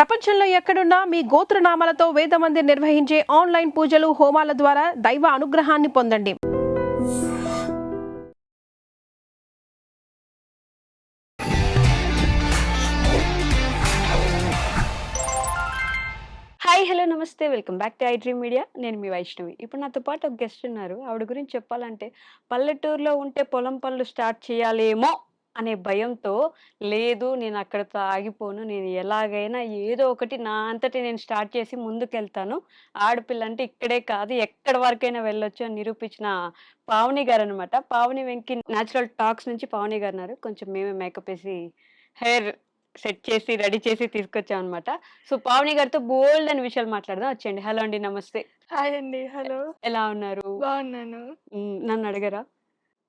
ప్రపంచంలో ఎక్కడున్నా మీ గోత్రనామాలతో వేదమందిర్ నిర్వహించే ఆన్లైన్ పూజలు హోమాల ద్వారా దైవ అనుగ్రహాన్ని పొందండి. హాయ్ హలో నమస్తే welcome back to I dream media. నేను మీ వైష్ణవి. ఇప్పుడు నాతో పాటు ఒక గెస్ట్ ఉన్నారు. ఆవిడ గురించి చెప్పాలంటే పల్లెటూరులో ఉంటే పొలం పనులు స్టార్ట్ చేయాలేమో అనే భయంతో, లేదు నేను అక్కడితో ఆగిపోను, నేను ఎలాగైనా ఏదో ఒకటి నా అంతటి నేను స్టార్ట్ చేసి ముందుకెళ్తాను, ఆడపిల్ల అంటే ఇక్కడే కాదు ఎక్కడి వరకైనా వెళ్ళొచ్చు అని నిరూపించిన పావని గారు అనమాట. పావని వెంకి న్యాచురల్ టాక్స్ నుంచి పావని గారు ఉన్నారు. కొంచెం మేమే మేకప్ వేసి హెయిర్ సెట్ చేసి రెడీ చేసి తీసుకొచ్చాం అనమాట. సో పావని గారితో బోల్డ్ అని విషయాలు మాట్లాడదాం. వచ్చేయండి. హలో అండి, నమస్తే. హాయ్ అండి. హలో. ఎలా ఉన్నారు? బాగున్నాను. నన్ను అడగరా?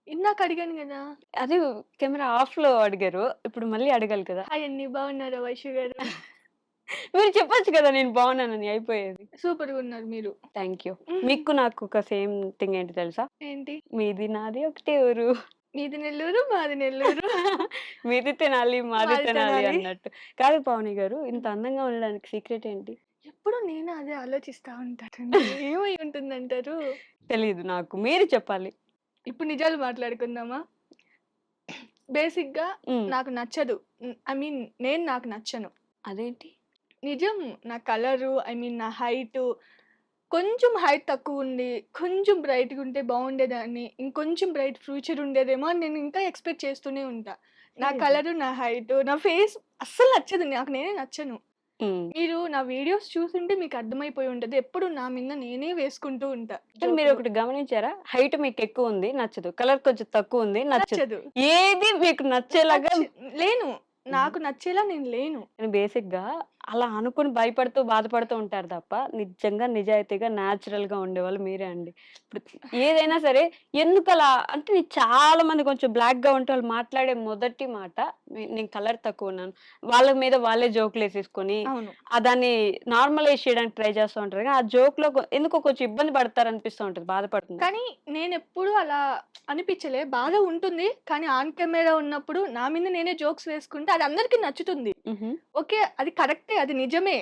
ఇందాక అడిగాను గదా! అది కెమెరా ఆఫ్ లో అడిగారు, ఇప్పుడు మళ్ళీ అడగాలి కదా. హాయ్ అండి. బాగున్నారా వైషు గారు? మీరు చెప్పొచ్చు కదా నేను బాగున్నానని, అయిపోయేది. సూపర్‌గా ఉన్నారు మీరు. Thank you. మీకు నాకు ఒక సేమ్ థింగ్ ఏంటి తెలుసా? ఏంటి? మీది నాది ఒకటే ఊరు. మీది నెల్లూరు, మాది నెల్లూరు. మీది తినాలి మాది మాది తినాలి తినాలి. అన్నట్టు. కాదు పావని గారు, ఇంత అందంగా ఉండడానికి సీక్రెట్ ఏంటి? ఎప్పుడు నేను అదే ఆలోచిస్తా ఉంటానండి. ఏమై ఉంటుందంటారు? తెలీదు నాకు, మీరు చెప్పాలి. ఇప్పుడు నిజాలు మాట్లాడుకుందామా? బేసిక్‌గా ఉమ్, నాకు నచ్చదు. ఐ మీన్ నేను నాకు నచ్చను. అదేంటి? నిజం. నా కలరు, ఐ మీన్ నా హైటు, కొంచెం హైట్ తక్కువుండి, కొంచెం బ్రైట్‌గా ఉంటే బాగుండేదాన్ని. ఇంకొంచెం బ్రైట్ ఫ్యూచర్ ఉండేదేమో అని నేను ఇంకా ఎక్స్‌పెక్ట్ చేస్తూనే ఉంటా. నా సీరియస్‌గా? కలరు, నా హైటు, నా ఫేస్ అస్సలు నచ్చదు. నాకు నేనే నచ్చను. ఉమ్. మీరు నా వీడియోస్ చూసుంటే మీకు అర్థమైపోయి ఉంటది. ఎప్పుడు నా మీద నేనే వేసుకుంటూ ఉంటా కానీ మీరు జోకులు. ఒకటి గమనించారా? హైట్ మీకు ఎక్కువ ఉంది నచ్చదు, కలర్ కొంచెం తక్కువ ఉంది నచ్చదు. నచ్చదు. ఏది మీకు నచ్చేలాగా లేను. నాకు నచ్చేలా నేను లేను. బేసిక్ గా అలా అనుకుని భయపడుతూ బాధపడుతూ ఉంటారు తప్ప, నిజంగా నిజాయితీగా న్యాచురల్ గా ఉండేవాళ్ళు మీరే అండి. ఇప్పుడు ఏదైనా సరే ఎందుకు అలా అంటే, చాలా మంది కొంచెం బ్లాక్ గా ఉంటే వాళ్ళు మాట్లాడే మొదటి మాట, నేను కలర్ తక్కువ ఉన్నాను, వాళ్ళ మీద వాళ్ళే జోకులు వేసేసుకొని అవును. దాన్ని నార్మలైజ్ చేయడానికి ట్రై చేస్తూ ఉంటారు. కానీ ఆ జోక్ లో ఎందుకో కొంచెం ఇబ్బంది పడతారు అనిపిస్తూ ఉంటుంది, బాధపడుతుంది. కానీ నేనెప్పుడూ అలా అనిపిచ్చలే. బాధ ఉంటుంది. కానీ ఆన్ కెమెరా ఉన్నప్పుడు నా మీద నేనే జోక్స్ వేసుకుంటే అది అందరికి నచ్చుతుంది. ఓకే. అది కరెక్టే. అది నిజమే.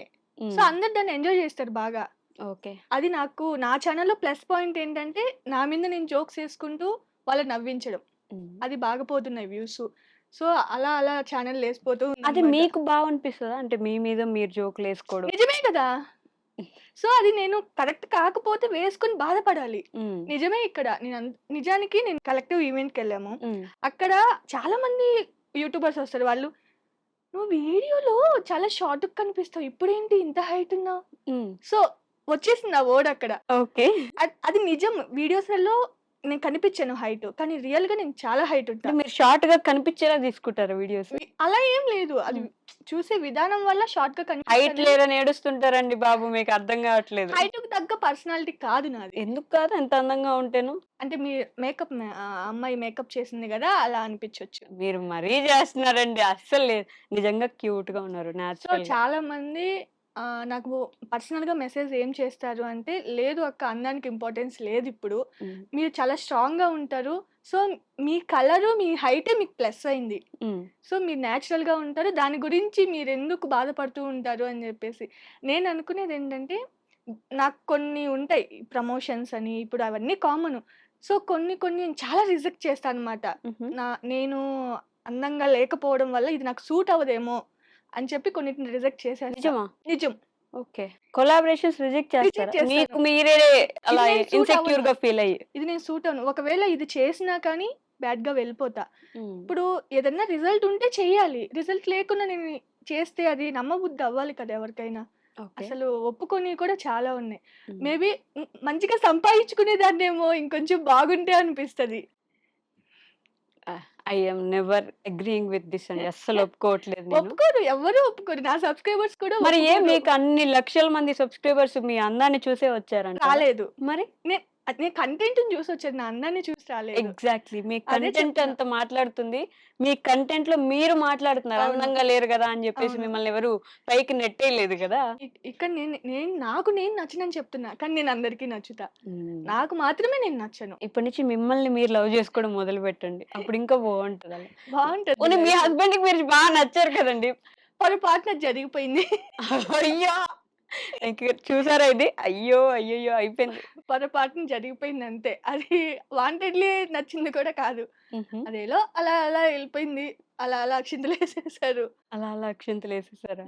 సో, అందరూ దాన్ని ఎంజాయ్ చేస్తారు బాగా. ఓకే. అది నాకు నా ఛానెల్‌లో ప్లస్ పాయింట్ ఏంటంటే, నా మీద నేను జోక్స్ ఏసుకుంటూ వాళ్ళని నవ్వించడం. అది బాగా పోతున్నాయి వ్యూస్. సో, అలా అలా ఛానెల్ లేసిపోతూ అది ఉందన్నమాట. మీకు బాగనిపిస్తదా? అంటే మీ మీద మీరు జోకులేసుకోవడం? నిజమే కదా! సో, అది నేను కరెక్ట్ కాకపోతే వేసుకొని బాధపడాలి. హ్మ్. నిజమే ఇక్కడ. నిజానికి నేను కలెక్టివ్ ఈవెంట్‌కెళ్ళాము. హ్మ్. అక్కడ చాలా మంది యూట్యూబర్స్ వస్తారు. వాళ్ళు "నువ్వు వీడియోలో చాలా షార్ట్‌గా కనిపిస్తావు. ఇప్పుడేంటి ఇంత హైట్ ఉన్నావు?" హ్మ్. సో, వచ్చేసింది ఆ వర్డ్ అక్కడ. ఓకే. అది నిజం. వీడియోస్‌లలో నేను కనిపించను హైట్. కానీ రియల్‌గా నేను చాలా హైట్ ఉంటా. అంటే మీరు షార్ట్‌గా కనిపించేలా తీసుకుంటారా వీడియోస్? అలా ఏం లేదు. అది హ్మ్. చూసే విధానం వల్ల షార్ట్‌గా హైట్ కనిపిస్తానని. లేరని ఏడుస్తుంటారండి బాబు, మీకు అర్థం కావట్లేదు. హైట్‌కి తగ్గ పర్సనాలిటీ కాదు నాది. ఎందుకు కాదు, ఎంత అందంగా ఉంటేను? అంటే మీ అమ్మాయి మేకప్ చేసింది గదా! అలా అనిపించొచ్చు. మీరు మరీ చేస్తున్నారండి. అస్సలు లేదు. నిజంగా క్యూట్‌గా ఉన్నారు సో, నేచురల్‌గా. చాలామంది నాకు పర్సనల్‌గా మెసేజ్ ఏం చేస్తారు అంటే, "లేదు అక్క అందానికి ఇంపార్టెన్స్ లేదిప్పుడు. హ్మ్. మీరు చాలా స్ట్రాంగ్‌గా ఉంటారు. సో, మీ కలరు, మీ హైటే మీకు ప్లస్ అయింది. హ్మ్. సో, మీరు నేచురల్‌గా ఉంటారు. దాని గురించి మీరెందుకు బాధపడుతూ ఉంటారు" అని జెప్పేసి. నేను అనుకునేదేంటంటే, నాకు కొన్ని ఉంటాయి ప్రమోషన్స్ అని, ఇప్పుడు అవన్నీ కామను. సో, కొన్ని కొన్ని నేను చాలా రిజెక్ట్ చేస్తానన్నమాట. హుహు. నేను అందంగా లేకపోవడం వల్ల ఇది నాకు సూట్ అవ్వదేమో అని చెప్పి కొన్నిటిని రిజెక్ట్ చేసేస్తా. నిజమా? నిజం. ఓకే. కొలాబరేషన్స్ రిజెక్ట్ చేస్తారా? రిజెక్ట్ చేస్తాను. మీకు మీరే అలా ఇది నేను సూట్ అవ్వను. ఇన్‌సెక్యూర్‌గా ఫీల్ అయ్యి. ఇది నేను సూట్ అవ్వను. ఒకవేళ ఇది చేసినా కానీ బ్యాడ్‌గా వెళ్ళిపోతా. హ్మ్. ఇప్పుడు ఏదన్నా రిజల్ట్ ఉంటే చెయ్యాలి. రిజల్ట్ లేకుండా నేను చేస్తే అది నమ్మబుద్ధి అవ్వాలి కదా ఎవరికైనా. ఓకే. అసలు ఒప్పుకోనివి కూడా చాలా ఉన్నాయి. హ్మ్. మేబీ మంచిగా సంపాదించుకునేదాన్నేమో ఇంకొంచెం బాగుంటే అనిపిస్తది. I am never agreeing with this అండి. అస్సలు ఒప్పుకోవట్లేదు నేను. ఒప్పుకోరు. ఎవ్వరు ఒప్పుకోరు. నా సబ్‌స్క్రైబర్స్ కూడా మరి ఒప్పుకోరు. మీకు అన్ని లక్షల మంది సబ్‌స్క్రైబర్స్ మీ అందాన్ని చూసే వచ్చారంటారా? రాలేదు. మరి? నేను కంటెంట్‌ని చూసొచ్చాను. నా అందాన్ని చూసి రాలేదు. ఎగ్జాక్ట్‌లీ. మీ అదే కంటెంట్ చెప్తున్నా. అంత మాట్లాడుతుంది. మీ కంటెంట్‌లో మీరు మాట్లాడుతున్నారు. అవును. అందంగా లేరు గదా అని జెప్పేసి అవును. మిమ్మల్ని ఎవరు పైకి నెట్టేయలేదు గదా! ఇక్కడ నాకు నేను నచ్చనని చెప్తున్నా. కానీ నేను అందరికీ నచ్చుతా. హ్మ్. నాకు మాత్రమే నేను నచ్చను. ఇప్పటి నుంచి మిమ్మల్ని మీరు లవ్ చేసుకోవడం మొదలుపెట్టండి. అప్పుడు ఇంకా బావుంటది అలా. బావుంటది పోనీ మీ లైఫ్. హస్బెండ్‌కి మీరు నచ్చారు కదండీ! పొరపాటున జరిగిపోయింది. అయ్యో! ఇంక చూసారా ఇది? అయ్యో! అయ్యయ్యో! అయిపోయింది. పొరపాటున జరిగిపోయింది అంతే. అది వాంటెడ్‌లీ నచ్చింది కూడా కాదు. హుహు. అదేదో అలా అలా ఎళ్ళిపోయింది. అలా అలా అక్షింతలేసేసారు. అలా అలా అక్షింతలేసేసారా?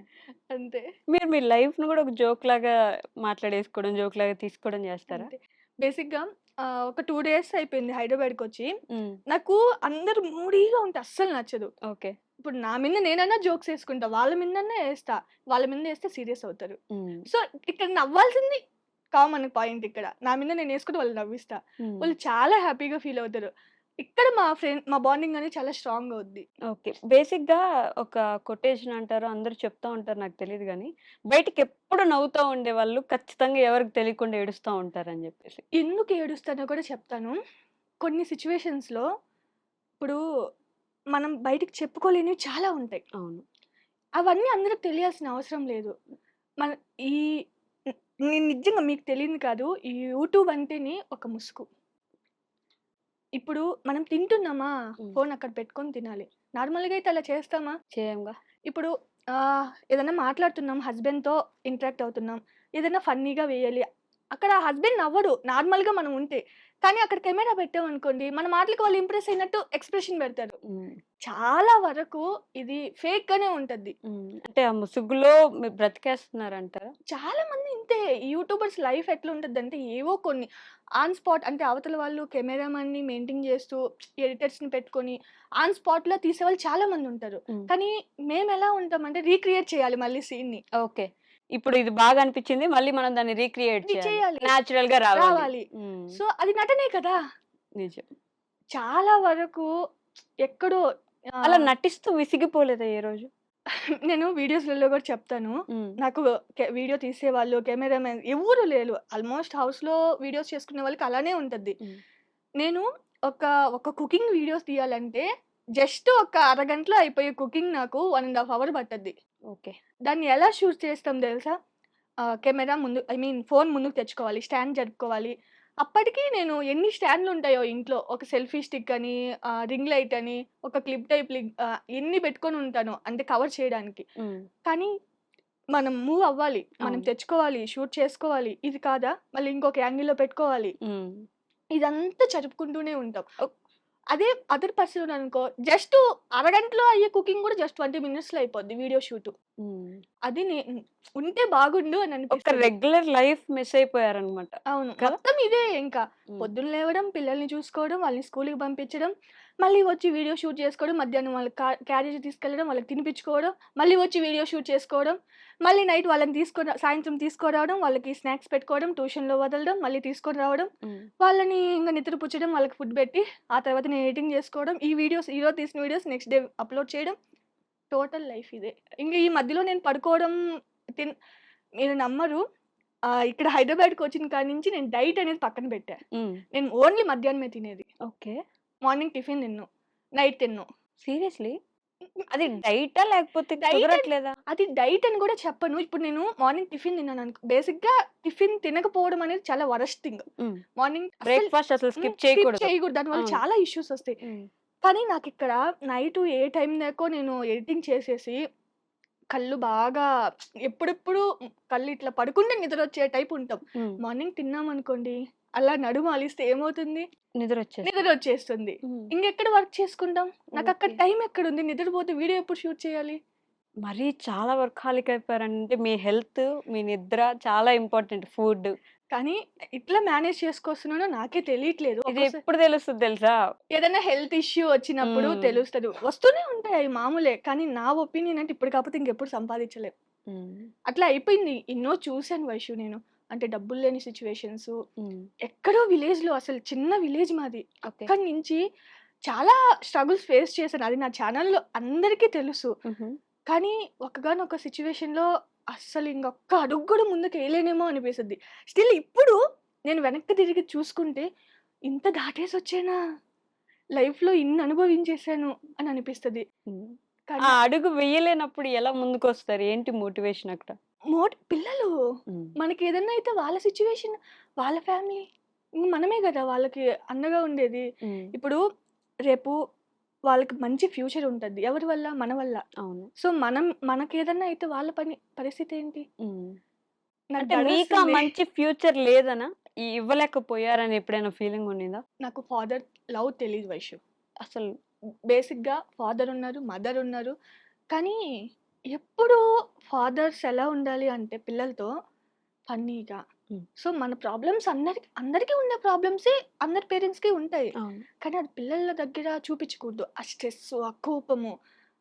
అంతే. మీరు మీ లైఫ్‌ని గూడా ఒక జోక్‌లాగా మాట్లాడేసుకోవడం, జోక్‌లాగా తీసుకోవడం జేస్తారా? అంతే. బేసిక్‌గా ఒక 2 డేస్ అయిపోయింది హైదరాబాద్‌కొచ్చి. హ్మ్. నాకు అందరూ మూడీగా ఉంటే అస్సలు నచ్చదు. ఓకే. ఇప్పుడు నా మీద నేనైనా జోక్స్ ఏసుకుంటా. వాళ్ళ మీదనే ఏస్తా. వాళ్ళ మీద ఏస్తే సీరియస్ అవుతారు. హ్మ్. సో, ఇక్కడ నవ్వాల్సింది కామన్ పాయింట్ ఇక్కడ. నా మీద నేను ఏసుకొని వాళ్ళని నవ్విస్తా. హ్మ్. వాళ్ళు చాలా హ్యాపీగా ఫీల్ అవుతారు. ఇక్కడ మా బాండింగ్ అనేది చాలా స్ట్రాంగ్ అవుద్ది. ఓకే. బేసిక్‌గా ఒక కొటేషన్ అంటారు. అందరూ చెప్తా ఉంటారు. నాకు తెలీదు గానీ, బయటికెప్పుడు నవ్వుతా ఉండేవాళ్ళు ఖచ్చితంగా ఎవరికీ తెలియకుండా ఏడుస్తా ఉంటారని జెప్పేసి. ఎందుకు ఏడుస్తానో కూడా చెప్తాను. కొన్ని సిట్యుయేషన్స్‌లో ఇప్పుడు మనం బయటికి చెప్పుకోలేనివి చాలా ఉంటాయి. అవును. అవన్నీ అందరికి తెలియాల్సిన అవసరం లేదు. మన ఈ నేను నిజంగా మీకు తెలీదు కాదు. ఈ యూట్యూబ్ అంటేనే ఒక ముసుగు. ఇప్పుడు మనం తింటున్నామా? హ్మ్. ఫోన్ అక్కడ పెట్టుకొని తినాలి. నార్మల్‌గా అయితే అలా చేస్తామా? చేయంగా. ఇప్పుడు ఏదైనా మాట్లాడుతున్నాం, హస్బెండ్‌తో ఇంటరాక్ట్ అవుతున్నాం. ఏదైనా ఫన్నీగా వేయాలి. అక్కడ హస్బెండ్ నవ్వడు నార్మల్‌గా మనం ఉంటే. కానీ అక్కడ కెమెరా పెట్టామనుకోండి, మన మాటలకి వాళ్ళు ఇంప్రెస్ అయినట్టు ఎక్స్‌ప్రెషన్ పెడతారు. హ్మ్. చాలా వరకు ఇది ఫేక్‌గానే ఉంటది. హ్మ్. అంటే ఆ ముసుగులో మీరు బ్రతికేస్తున్నారంటారా? చాలా మంది ఇంతే. ఈ యూట్యూబర్స్ లైఫ్ ఎట్లుంటదంటే ఏవో కొన్ని ఆన్ స్పాట్ అంటే అవతల వాళ్ళు కెమెరామన్‌ని మెయింటైన్ చేస్తూ ఎడిటర్స్‌ని పెట్టుకొని ఆన్ స్పాట్‌లో తీసేవాళ్ళు చాలా మందుంటారు. హ్మ్. కానీ మేమెలా ఉంటామంటే రీక్రియేట్ చేయాలి మళ్ళీ సీన్‌ని. ఓకే. ఇప్పుడు ఇది బాగా అనిపిచ్చింది. మళ్ళీ మనం దాన్ని రీక్రియేట్ ఇది చేయాలి. చేయాలి. నేచురల్‌గా రావాలి. రావాలి. హ్మ్. సో, అది నటనే కదా! నిజం. చాలా వరకు ఎక్కడో అలా ఆహ్, నటిస్తూ విసిగిపోలేదా ఏ రోజు? నేను వీడియోస్‌లలో కూడా చెప్తాను. హ్మ్. నాకు వీడియో తీసేవాళ్ళు, కెమెరామెన్ ఎవ్వరు లేరు. ఆల్మోస్ట్ హౌస్‌లో వీడియోస్ చేసుకునే వాళ్ళకి అలానే ఉంటది. హ్మ్. నేను ఒక, ఒక కుకింగ్ వీడియోస్ తీయాలంటే జస్ట్ ఒక అరగంటలో అయిపోయే కుకింగ్ నాకు 1 ½ అవర్ పట్టద్ది. ఓకే. దాన్ని ఎలా షూట్ చేస్తాం తెలుసా? కెమెరా ముందు ఐ మీన్ ఫోన్ ముందుకు తెచ్చుకోవాలి. స్టాండ్ జరుపుకోవాలి. అప్పటికి నేను ఎన్ని స్టాండ్‌లుంటాయో ఇంట్లో. ఒక సెల్ఫీ స్టిక్ అని, రింగ్ లైట్ అని, ఒక క్లిప్ టైప్ ఎన్ని పెట్టుకొని ఉంటానో అంటే కవర్ చేయడానికి. హ్మ్. కానీ మనం మూవ్ అవ్వాలి. మనం అవును. తెచ్చుకోవాలి. షూట్ చేసుకోవాలి. ఇది కాదా? మళ్ళీ ఇంకొక యాంగిల్‌లో పెట్టుకోవాలి. హ్మ్. ఇదంతా జరుపుకుంటూనే ఉంటాం. అదే అదర్ పర్సన్ అనుకో జస్ట్ అరగంటలో అయ్యే కుకింగ్ కూడా జస్ట్ 20 మినిట్స్‌లో అయిపోద్ది వీడియో షూటు. హ్మ్. అది ఉంటే బాగుండు అని ఒక అనిపిస్తది. రెగ్యులర్ లైఫ్ మిస్ అయిపోయారన్నమాట. అవును. కదా! మొత్తం ఇదే ఇంకా. హ్మ్. పొద్దున్న లేవడం, పిల్లల్ని చూసుకోవడం, వాళ్ళని స్కూలుకి పంపించడం, మళ్ళీ వచ్చి వీడియో షూట్ చేసుకోవడం, మధ్యాహ్నం వాళ్ళకి క్యారేజ్ తీసుకెళ్ళడం, వాళ్ళకి తినిపించుకోవడం, మళ్ళీ వచ్చి వీడియో షూట్ చేసుకోవడం, మళ్ళీ నైట్ వాళ్ళని సాయంత్రం తీసుకురావడం, వాళ్ళకి స్నాక్స్ పెట్టుకోవడం, ట్యూషన్‌లో వదలడం, మళ్ళీ తీసుకొని రావడం, హ్మ్. వాళ్ళని ఇంక నిద్రపుచ్చడం, వాళ్ళకి ఫుడ్ పెట్టి, ఆ తర్వాత నేను ఎడిటింగ్ చేసుకోవడం, ఈ వీడియోస్ ఈరోజు తీసిన వీడియోస్ నెక్స్ట్ డే అప్‌లోడ్ చేయడం. టోటల్ లైఫ్ ఇదే. ఇంక ఈ మధ్యలో నేను పడుకోవడం, తిన్ మీరు నమ్మరు. ఇక్కడ హైదరాబాద్‌కొచ్చిన కాడి నుంచి నేను డైట్ అనేది పక్కన పెట్టా. హ్మ్. నేను ఓన్లీ మధ్యాహ్నమే తినేది. ఓకే. మార్నింగ్ టిఫిన్ తినను. నైట్ తినను. సీరియస్‌లీ? అది డైటా? లేకపోతే డైట్ అన్ కుదరట్లేదా? అది డైట్ అని కూడా చెప్పను. ఇప్పుడు నేను మార్నింగ్ టిఫిన్ తిన్నాననుకో బేసిక్‌గా టిఫిన్ తినకపోవడం అనేది చాలా వరస్ట్ థింగ్. హ్మ్. మార్నింగ్ బ్రేక్‌ఫాస్ట్ అసలు స్కిప్ స్కిప్ చేయకూడదు. చేయకూడదు. దానివల్ల అవును. చాలా ఇష్యూస్ వస్తాయి. హ్మ్. కానీ నాకిక్కడ నైటు ఏ టైం దాకో నేను ఎడిటింగ్ చేసేసి కళ్ళు బాగా ఎప్పుడెప్పుడు కళ్ళు ఇట్లా పడుకుంటే నిద్రొచ్చే టైప్ ఉంటాం. హ్మ్. మార్నింగ్ తిన్నామనుకోండి, అలా నడుము అలిస్తే ఏమవుతుంది? నిద్రొచ్చేస్తది. నిద్రొచ్చేస్తుంది. హ్మ్. ఇంగెక్కడ వర్క్ చేసుకుంటాం? నాకక్కడ ఓకే. టైం ఎక్కడుంది? నిద్రపోతే వీడియో ఎప్పుడు షూట్ చేయాలి? మరీ చాలా వర్కాహోలిక్ అయిపోయారంటే మీ హెల్త్, మీ నిద్ర చాలా ఇంపార్టెంట్. ఫుడ్. కానీ ఇట్లా మేనేజ్ చేసుకొస్తున్నానో నాకే తెలియట్లేదు. ఇది ఒక్కోసారి ఎప్పుడు తెలుస్తది తెలుసా? ఏదైనా హెల్త్ ఇష్యూ వచ్చినప్పుడు హ్మ్. తెలుస్తది. వస్తూనే ఉంటాయి అయి మామూలే. కానీ నా ఒపీనియన్ అంటే ఇప్పుడు కాకపోతే ఇంకెప్పుడు సంపాదించలేం. హ్మ్. అట్లా అయిపోయింది. ఎన్నో చూసాను వైషు నేను. అంటే డబ్బులు లేని సిట్యుయేషన్సు. హ్మ్. ఎక్కడో విలేజ్‌లో అసలు చిన్న విలేజ్ మాది. ఓకే. అక్కడి నుంచి చాలా స్ట్రగుల్స్ ఫేస్ చేశాను. అది నా ఛానెల్‌లో అందరికీ తెలుసు. హుహు. కానీ ఒక్కగానొక సిట్యుయేషన్‌లో అస్సలు ఇంకొక్క అడుగు కూడా ముందుకేయలేనేమో అనిపిస్తది. స్టిల్ ఇప్పుడు నేను వెనక్కి తిరిగి చూసుకుంటే ఇంత దాటేసొచ్చానా? లైఫ్‌లో ఇన్ని అనుభవించేసాను అని అనిపిస్తది. హ్మ్. ఆ కానీ అడుగు వెయ్యలేనప్పుడు ఎలా ముందుకొస్తారు? ఏంటి మోటివేషన్ అక్కడ? పిల్లలు హ్మ్. మనకేదన్నా అయితే వాళ్ళ సిట్యుయేషన్, వాళ్ళ ఫ్యామిలీ. మనమే గదా! వాళ్ళకి అండగా ఉండేది. హ్మ్. ఇప్పుడు రేపు వాళ్ళకి మంచి ఫ్యూచర్ ఉంటది. ఎవరి వల్ల? మన వల్ల. అవును. సో, మనకేదన్నా అయితే వాళ్ళ పరిస్థితి ఏంటి? హ్మ్. నాకు అంటే మీకా దడొస్తుంది. మంచి ఫ్యూచర్ లేదనా? ఇవ్వలేకపోయారని ఎప్పుడైనా ఫీలింగ్ ఉండిందా? నాకు ఫాదర్ లవ్ తెలీదు వైషు. అసలు బేసిక్‌గా ఫాదర్ ఉన్నారు, మదర్ ఉన్నారు. కానీ ఎప్పుడు ఫాదర్స్ ఎలా ఉండాలి అంటే పిల్లలతో ఫన్నీగా. హ్మ్. సో, మన ప్రాబ్లమ్స్ అందరికీ ఉండే ప్రాబ్లమ్సే అందరి పేరెంట్స్‌కి ఉంటాయి. అవును. కానీ అది పిల్లల దగ్గర చూపించకూడదు. ఆ స్ట్రెస్సు, ఆ కోపము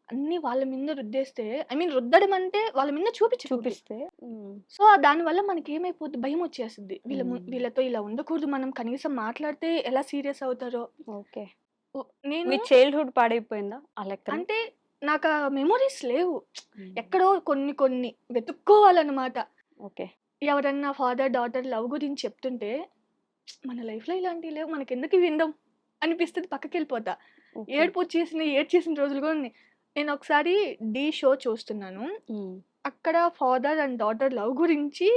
అన్నీ వాళ్ళ మీద రుద్దేస్తే ఐ మీన్ రుద్దడం అంటే వాళ్ళ మీద చూపించకూడదు. చూపిస్తే హ్మ్. సో, దానివల్ల మనకేమైపోద్ది భయమొచ్చేస్తది. హ్మ్. వీళ్ళతో ఇలా ఉండకూడదు. మనం కనీసం మాట్లాడితే ఎలా సీరియస్ అవుతారో. ఓకే. నేను మీ చైల్డ్‌హుడ్ పాడైపోయిందా ఆ లెక్కన? అంటే నాకా మెమోరీస్ లేవు. హ్మ్. ఎక్కడో కొన్ని కొన్ని వెతుక్కోవాలనమాట. ఓకే. ఎవరన్నా ఫాదర్, డాటర్ లవ్ గురించి చెప్తుంటే, మన లైఫ్‌లో ఇలాంటివి లేవు. మనకెందుకు వినడం అనిపిస్తది. పక్కకెళ్ళిపోతా. ఓకే. ఏడ్చేసిన రోజులు గూడా ఉన్నాయి. నేనొకసారి 'ఢీ' షో చూస్తున్నాను. హ్మ్. అక్కడ ఫాదర్ అండ్ డాటర్ లవ్ గురించి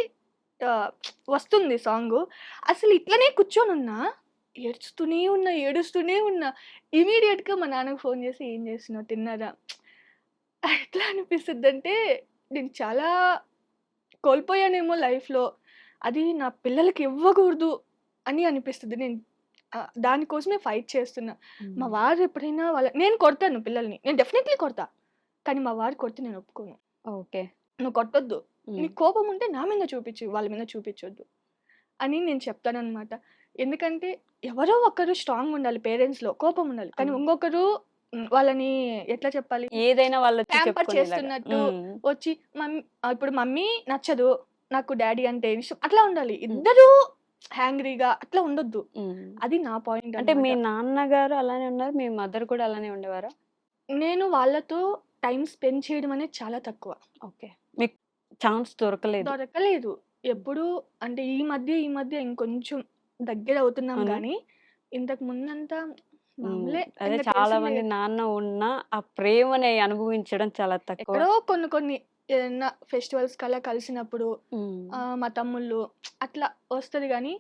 ఆహ్, వస్తుంది సాంగు. అసలు ఇట్లనే కూర్చొనున్నా. ఏడుస్తూనే ఉన్నా. ఇమ్మీడియేట్‌గా మా నాన్నకి ఫోను చేసి, "ఏం చేస్తున్నావు? తిన్నారా?" ఎట్లా అనిపిస్తదంటే, నేను చాలా కోల్పోయానేమో లైఫ్‌లో. అది నా పిల్లలకి ఇవ్వకూడదు అని అనిపిస్తది. దానికోసమే ఫైట్ చేస్తున్నా. మా హ్మ్. వారు ఎప్పుడైనా నేను కొడతాను పిల్లల్ని. నేను డెఫినైట్‌లీ కొడతా. కానీ మా వారు కొడితే నేను ఒప్పుకోను. ఓకే. "నువ్వు కొట్టొద్దు. హ్మ్. నీకు కోపం ఉంటే నా మీద చూపించు. వాళ్ళ మీద చూపించొద్దు" అని నేను చెప్తాననమాట. ఎందుకంటే ఎవరో ఒకరు స్ట్రాంగ్ ఉండాలి పేరెంట్స్‌లో. కోపం ఉండాలి. కానీ అవును. ఇంకొకరు వాళ్ళని ఎట్లా చెప్పాలి? ఏదైనా వాళ్ళొచ్చి ప్యాంపర్ చెప్పుకునేలాగా. చేస్తున్నట్టు హ్మ్. వచ్చి ఇప్పుడు మమ్మీ నచ్చదు. నాకు డ్యాడీ అంటే ఇష్టం. అట్లా ఉండాలి. హ్మ్. ఇద్దరూ హ్యాంగ్రీగా అట్లా ఉండొద్దు. హ్మ్. అది నా పాయింట్ అంటే అన్నమాట. మీ నాన్నగారు అలానే ఉన్నారు. మీ మదర్ కూడా అలానే ఉండేవారా? నేను వాళ్ళతో టైమ్ స్పెండ్ చేయడం అనేది చాలా తక్కువ. ఓకే. మీకు ఛాన్స్ దొరకలేదు. దొరకలేదు. హ్మ్. ఎప్పుడు అంటే ఈ మధ్య ఇంకొంచెం దగ్గరవుతున్నాం అవునా? గానీ, ఇంతకు ముందంతా హ్మ్. మామూలే. అదే ఇంక చాలా తెలిసిందే మంది గదా! నాన్న ఉన్నా ఆ ప్రేమని అనుభవించడం చాలా తక్కువ. ఎక్కడో కొన్ని ఏదన్నా ఫెస్టివల్స్‌కలా కలిసినప్పుడు హ్మ్. మా తమ్ముళ్ళు అట్లా వస్తది గానీ,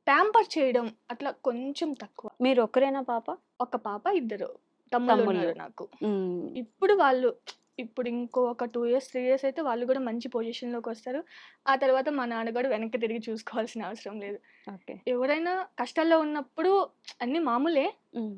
ప్యాంపర్ చేయడం అట్లా కొంచెం తక్కువ. మీరొక్కరేనా పాప? ఒక పాప, ఇద్దరు తమ్ముళ్ళు. తమ్ముళ్ళున్నారు నాకు. హ్మ్. ఇప్పుడు వాళ్ళు ఇప్పుడు ఇంకో ఒక 2 ఇయర్స్, 3 ఇయర్స్ అయితే వాళ్ళు గూడా మంచి పొజిషన్‌లోకొస్తారు. ఆ తర్వాత మా నాన్న గూడా వెనక్కి తిరిగి చూసుకోవాల్సిన అవసరం లేదు. ఓకే. ఎవరైనా కష్టాల్లో ఉన్నప్పుడు అన్నీ మామూలే. హ్మ్.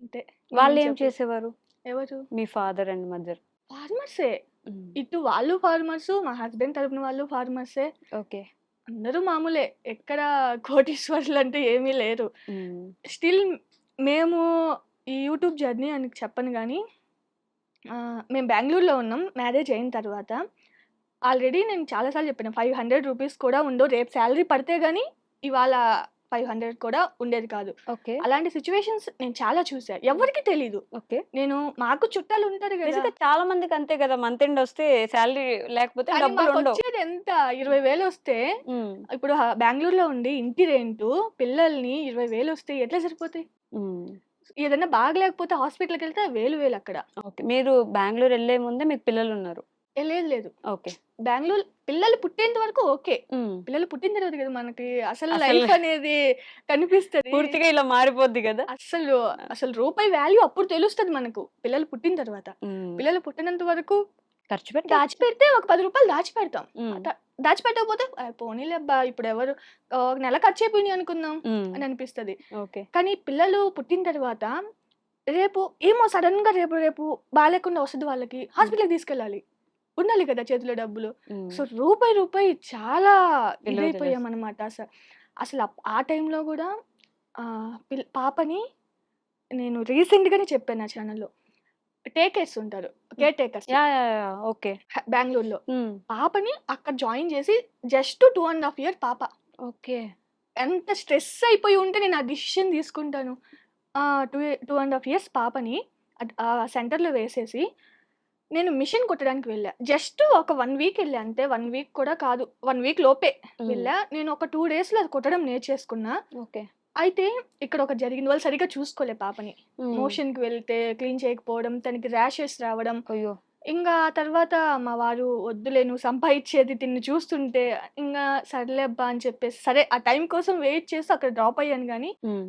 అంతే. ఏం వాళ్ళేం చెప్పలేం. చేసేవారు? ఎవరు? మీ ఫాదర్ అండ్ మదర్. ఫార్మర్సే. హ్మ్. ఇటు వాళ్ళు ఫార్మర్సు, మా హస్బెండ్ తరపున వాళ్ళు ఫార్మర్సే. ఓకే. అందరూ మామూలే. ఎక్కడ కోటీశ్వరులంటూ ఏమీ లేరు. హ్మ్. స్టిల్ మేము ఈ యూట్యూబ్ జర్నీ అని చెప్పను గానీ, మేము బెంగుళూరులో ఉన్నాం. మ్యారేజ్ అయిన తర్వాత. ఆల్రెడీ నేను చాలా సార్లు చెప్పాను. ₹500 కూడా ఉండవు. రేపు సాలరీ పడితే గాని ఇవాళ 500 కూడా ఉండేది కాదు. ఓకే. అలాంటి సిట్యుయేషన్స్ నేను చాలా చూసా. ఎవ్వరికీ తెలీదు. ఓకే. మాకు చుట్టాలుంటారు గదా! నిజంగా చాలా మందికి అంతే గదా! మంత్ ఎండ్ ఒస్తే సాలరీ లేకపోతే కానీ డబ్బులుండవు. మాకొచ్చేదెంత 20,000 వస్తే హ్మ్. ఇప్పుడు బెంగుళూరులో ఉండి ఇంటి రెంటు, పిల్లల్ని 20,000 వస్తే ఎట్లా సరిపోతాయి? హ్మ్. ఏదన్నా బాగలేకపోతే హాస్పిటల్‌కెళ్తే వేలు అక్కడ. ఓకే. మీరు బెంగుళూరు ఎళ్ళే ముందే మీకు పిల్లలున్నారు. లేదు. ఓకే. బెంగుళూరు పిల్లలు పుట్టేంత వరకు ఓకే. హ్మ్. పిల్లలు పుట్టిన తర్వాత కదా మనకి అసలు అసలు లైఫ్ అనేది కనిపిస్తది. పూర్తిగా ఇలా మారిపోద్ది గదా! అస్సలు, అసలు రూపాయి వాల్యూ అప్పుడు తెలుస్తది మనకు. పిల్లలు పుట్టిన తర్వాత. హ్మ్. పిల్లలు పుట్టినంత వరకు ఖర్చు పెట్టేయొచ్చు. దాచిపెడితే ఒక రూ. 10 దాచిపెడతాం. హ్మ్. దాచిపెట్టకపోతే పోనీలే అబ్బా! ఇప్పుడెవరు ఒక నెల ఖర్చయిపోయినాయి అనుకుందాం హ్మ్. అని అనిపిస్తది. ఓకే. కానీ పిల్లలు పుట్టిన తర్వాత రేపు ఏమో సడెన్‌గా రేపు బాలేకుండా వస్తది వాళ్ళకి. హ్మ్. హాస్పిటల్‌కి తీసుకెళ్ళాలి. ఉండాలి కదా చేతిలో డబ్బులు. హ్మ్. సో, రూపాయి చాలా విలువ తెలుసు. ఇదైపోయామనమాట అసలు ఆ టైంలో గూడా పాపని నేను రీసెంట్‌గానే చెప్పాను నా ఛానెల్‌లో. టేకర్స్ ఉంటారు. హ్మ్. Care takers yeah! ఓకే. బెంగుళూరులో. హ్మ్. పాపని అక్కడ జాయిన్ చేసి జస్ట్ 2 ½ ఇయర్ పాప. ఓకే. ఎంత స్ట్రెస్ అయిపోయి ఉంటే నేను ఆ డెసిషన్ తీసుకుంటాను. 2 ½ ఇయర్స్ పాపని ఆ సెంటర్‌లో వేసేసి నేను మిషన్ కుట్టడానికి వెళ్ళా. జస్ట్ ఒక 1 వీక్ ఎళ్ళా అంతే. 1 వీక్ కూడా కాదు. 1 వీక్ లోపే హ్మ్. వెళ్ళా. నేను ఒక 2 డేస్‌లో అది కుట్టడం నేర్చేసుకున్నా. ఓకే. అయితే ఇక్కడ ఒకటి జరిగింది. వాళ్ళు సరిగ్గా చూసుకోలే పాపని. హ్మ్. మోషన్‌కి వెళ్తే క్లీన్ చేయకపోవడం, తనకి ర్యాషెస్ రావడం. అయ్యో! ఇంగా తర్వాత మా వారు "వద్దులే నువ్వు సంపాదిచ్చేది తిన్ని చూస్తుంటే" ఇంగా సర్లే అబ్బా! అని చెప్పేసి సరే ఆ టైం కోసం వెయిట్ చేసి అక్కడ డ్రాప్ అయ్యాను గానీ, హ్మ్.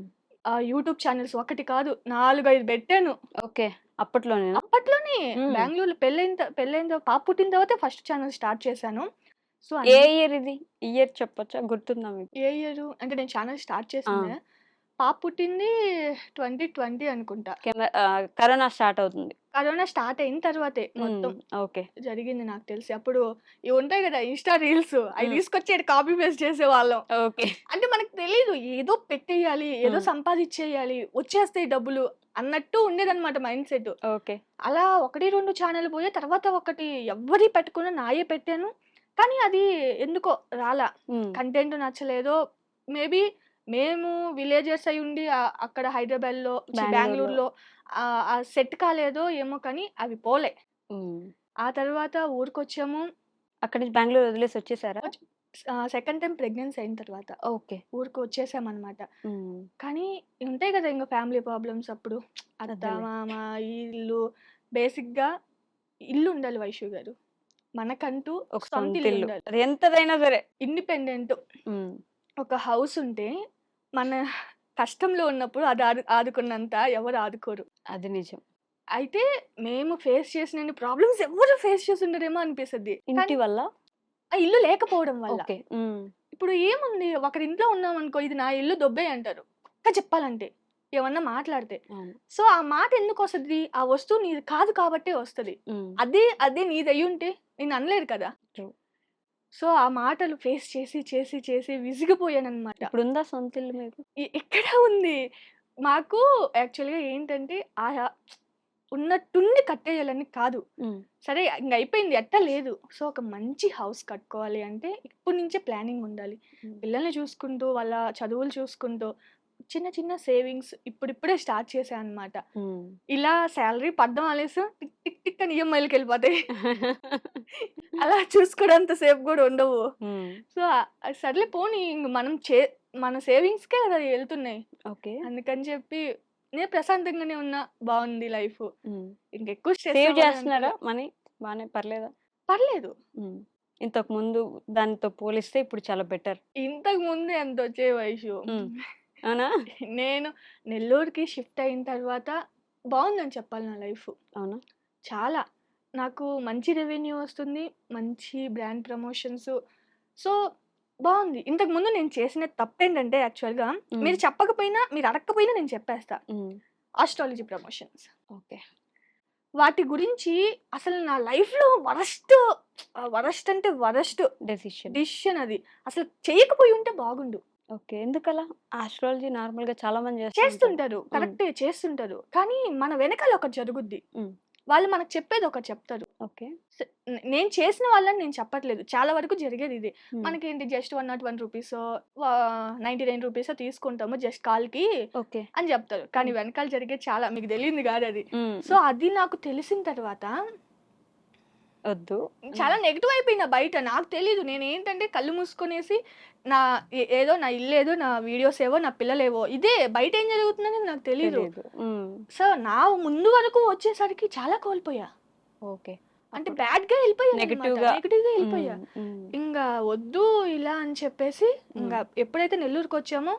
యూట్యూబ్ ఛానల్స్ ఒకటి కాదు 4-5 పెట్టాను. ఓకే. అప్పట్లోనేనా? అప్పట్లోనే హ్మ్. బెంగుళూరులో పెళ్ళైన పాప పుట్టిన తర్వాతే ఫస్ట్ ఛానల్ స్టార్ట్ చేశాను. సో, ఏ అన్ని ఇయర్ ఇది? ఇయర్ చెప్పొచ్చా? గుర్తుందా మీకు? ఏ ఇయరు అంటే నేను ఛానల్ స్టార్ట్ ఆ! చేసిందే పాప పుట్టింది 2020 అనుకుంటా. కరోనా స్టార్ట్ అవుతుంది. కరోనా స్టార్ట్ అయిన తర్వాతే మొత్తం ఓకే. జరిగింది నాకు తెలిసి. అప్పుడు ఇవి ఉంటాయి కదా ఇన్‌స్టా రీల్స్ అవి హ్మ్. తీసుకొచ్చి ఈడ కాపీ పేస్ట్ చేసేవాళ్ళం. ఓకే. అంటే మనకు తెలీదు ఏదో పెట్టేయాలి, ఏదో హ్మ్. సంపాదిచ్చేయాలి, వచ్చేస్తాయి డబ్బులు అన్నట్టు ఉండేదన్నమాట మైండ్ సెట్. ఓకే. అలా 1, 2 ఛానల్ పోయాయి. తర్వాత ఒకటి ఎవ్వరియి పెట్టకుండా నాయే పెట్టాను. కానీ అది ఎందుకో రాలా. హ్మ్. కంటెంట్ నచ్చలేదో మేబీ మేము విలేజర్స్ అయ్యుండి అక్కడ హైదరాబాద్‌లో బెంగుళూరులో. బెంగుళూరులో ఆ సెట్ కాలేదో ఏమో కానీ అవి పోలే. హ్మ్. ఆ తర్వాత ఊరికొచ్చాము. అక్కడి నుంచి బెంగుళూరు వదిలేసి వచ్చేసారా? సెకండ్ టైమ్ ప్రెగ్నెన్సీ అయిన తర్వాత ఓకే. ఊరికి వచ్చేసామనమాట. హ్మ్. కానీ ఉంటాయి కదా ఇంక ఫ్యామిలీ ప్రాబ్లమ్స్ అప్పుడు. అత్త, అదేలే. మామ, ఇల్లు బేసిక్‌గా ఇల్లు ఉండాలి వైషు గారు. మనకంటూ ఒక సొంత సొంత ఇల్లు ఇల్లు. ఉండాలి. అది ఎంతదైనా సరే. ఇండిపెండెంట్. హ్మ్. ఒక హౌస్ ఉంటే మన కష్టంలో ఉన్నప్పుడు అది ఆదుకున్నంత ఎవరు ఆదుకోరు. అది నిజం. అయితే మేము ఫేస్ చేసినన్ని ప్రాబ్లమ్స్ ఎవ్వరు ఫేస్ చేసుండరేమో అనిపిస్తది. ఇంటి కానీ వల్ల? ఆ ఇల్లు లేకపోవడం వల్ల. ఓకే. హ్మ్. ఇప్పుడు ఏముంది ఒకరింట్లో ఉన్నామనుకో ఇది నా ఇల్లు దొబ్బేయ్ అంటారు. చెప్పాలంటే. ఏమన్నా మాట్లాడితే. అవును. సో, ఆ మాట ఎందుకొస్తది? ఆ వస్తువు నీది కాదు కాబట్టే వస్తది. హ్మ్. అదే నీదయ్యుంటే నిన్ననలేరు కదా! ట్రూ. సో, ఆ మాటలు ఫేస్ చేసి విసిగిపోయాననమాట. ఇప్పుడుందా సొంత ఇల్లు మీకు? ఎక్కడ ఉంది? మాకు యాక్చువల్‌గా ఏంటంటే ఉన్నట్టుండి కట్టేయాలని కాదు. హ్మ్. సరే ఇంగ అయిపోయింది ఎట్టా లేదు. సో, ఒక మంచి హౌస్ కట్టుకోవాలి అంటే ఇప్పటి నుంచే ప్లానింగ్ ఉండాలి. హ్మ్. పిల్లల్ని చూసుకుంటూ, వాళ్ళ చదువులు చూసుకుంటూ, చిన్న సేవింగ్స్ ఇప్పుడిప్పుడే స్టార్ట్ చేశా అనమాట. హ్మ్. ఇలా సాలరీ పడ్డం ఆలస్యం టిక్ టిక్ టిక్ అని ఈఎంఐలకెళ్ళిపోతాయి. అలా చూసుకోవడంత సేపు గూడా ఉండవు. హ్మ్. సో, సర్లే పోనీ ఇంగ మన సేవింగ్స్‌కే కదా ఎళ్తున్నాయి. ఓకే. అందుకని చెప్పి నేను ప్రశాంతంగానే ఉన్నా. బావుంది లైఫు. హ్మ్. ఇంకెక్కువ స్ట్రెస్ సేవ్ అవ్వాలి చేస్తున్నారా అనుకోలే. మనీ? బానే పర్లేదా? పర్లేదు. హ్మ్. ఇంతకు ముందు దానితో పోలిస్తే ఇప్పుడు చాలా బెటర్. ఇంతకు ముందు ఎంతొచ్చేవి వైషు. హ్మ్. అవునా? నేను నెల్లూరుకి షిఫ్ట్ అయిన తర్వాత బావుందని చెప్పాలి నా లైఫు. అవునా? చాలా. నాకు మంచి రెవెన్యూ వస్తుంది. మంచి బ్రాండ్ ప్రమోషన్స్. సో, బావుంది. ఇంతకుముందు నేను చేసిన తప్పేంటంటే యాక్చువల్‌గా హ్మ్. మీరు చెప్పకపోయినా, మీరు అడగకపోయినా నేను చెప్పేస్తా. హ్మ్. Astrology promotions. ఓకే. వాటి గురించి అసలు నా లైఫ్‌లో వరస్ట్ అంటే వరస్ట్ డెసిషన్. డిసిషన్ అది. అసలు చేయకపోయి ఉంటే బాగుండు. ఓకే. ఎందుకలా? ఆస్ట్రాలజీ నార్మల్‌గా చాలా మంది చేస్తూ ఉంటారు. చేస్తుంటారు. హ్మ్. కరెక్టే చేస్తుంటారు. కానీ మన వెనకాల ఒకటి జరుగుద్ది. హ్మ్. వాళ్ళు మనకు చెప్పేది ఒకటి చెప్తారు. ఓకే. నేను చేసిన వాళ్ళని నేను చెప్పట్లేదు. చాలా వరకు జరిగేది ఇదే. హ్మ్. మనకేంటి జస్ట్ 101 రూపీసో 99 రూపీసో తీసుకుంటాము జస్ట్ కాల్‌కి ఓకే. అని చెప్తారు. కానీ వెనకాల జరిగేది చాలా మీకు తెలియంది కాదది. హ్మ్. సో, అది నాకు తెలిసిన తర్వాత వద్దు. చాలా నెగెటివ్ అయిపోయినా బయట. నాకు తెలీదు. నేనేంటంటే కళ్ళు మూసుకొనేసి నా ఏదో నా ఇల్లేదో, నా వీడియోస్ ఏవో, నా పిల్లలేవో ఇదే. బయట ఏం జరుగుతుందనేది నాకు తెలీదు. తెలీదు. హ్మ్. సో, నా ముందు వరకు వచ్చేసరికి చాలా కోల్పోయా. ఓకే. అంటే అప్పుడు బ్యాడ్‌గా ఎళ్ళిపోయాననమాట. నెగెటివ్‌గా. నెగెటివ్‌గా ఎళ్ళిపోయా. హ్మ్. హ్మ్. ఇంగా వద్దు ఇలా అని చెప్పేసి ఇంగా ఎప్పుడైతే నెల్లూరుకొచ్చామో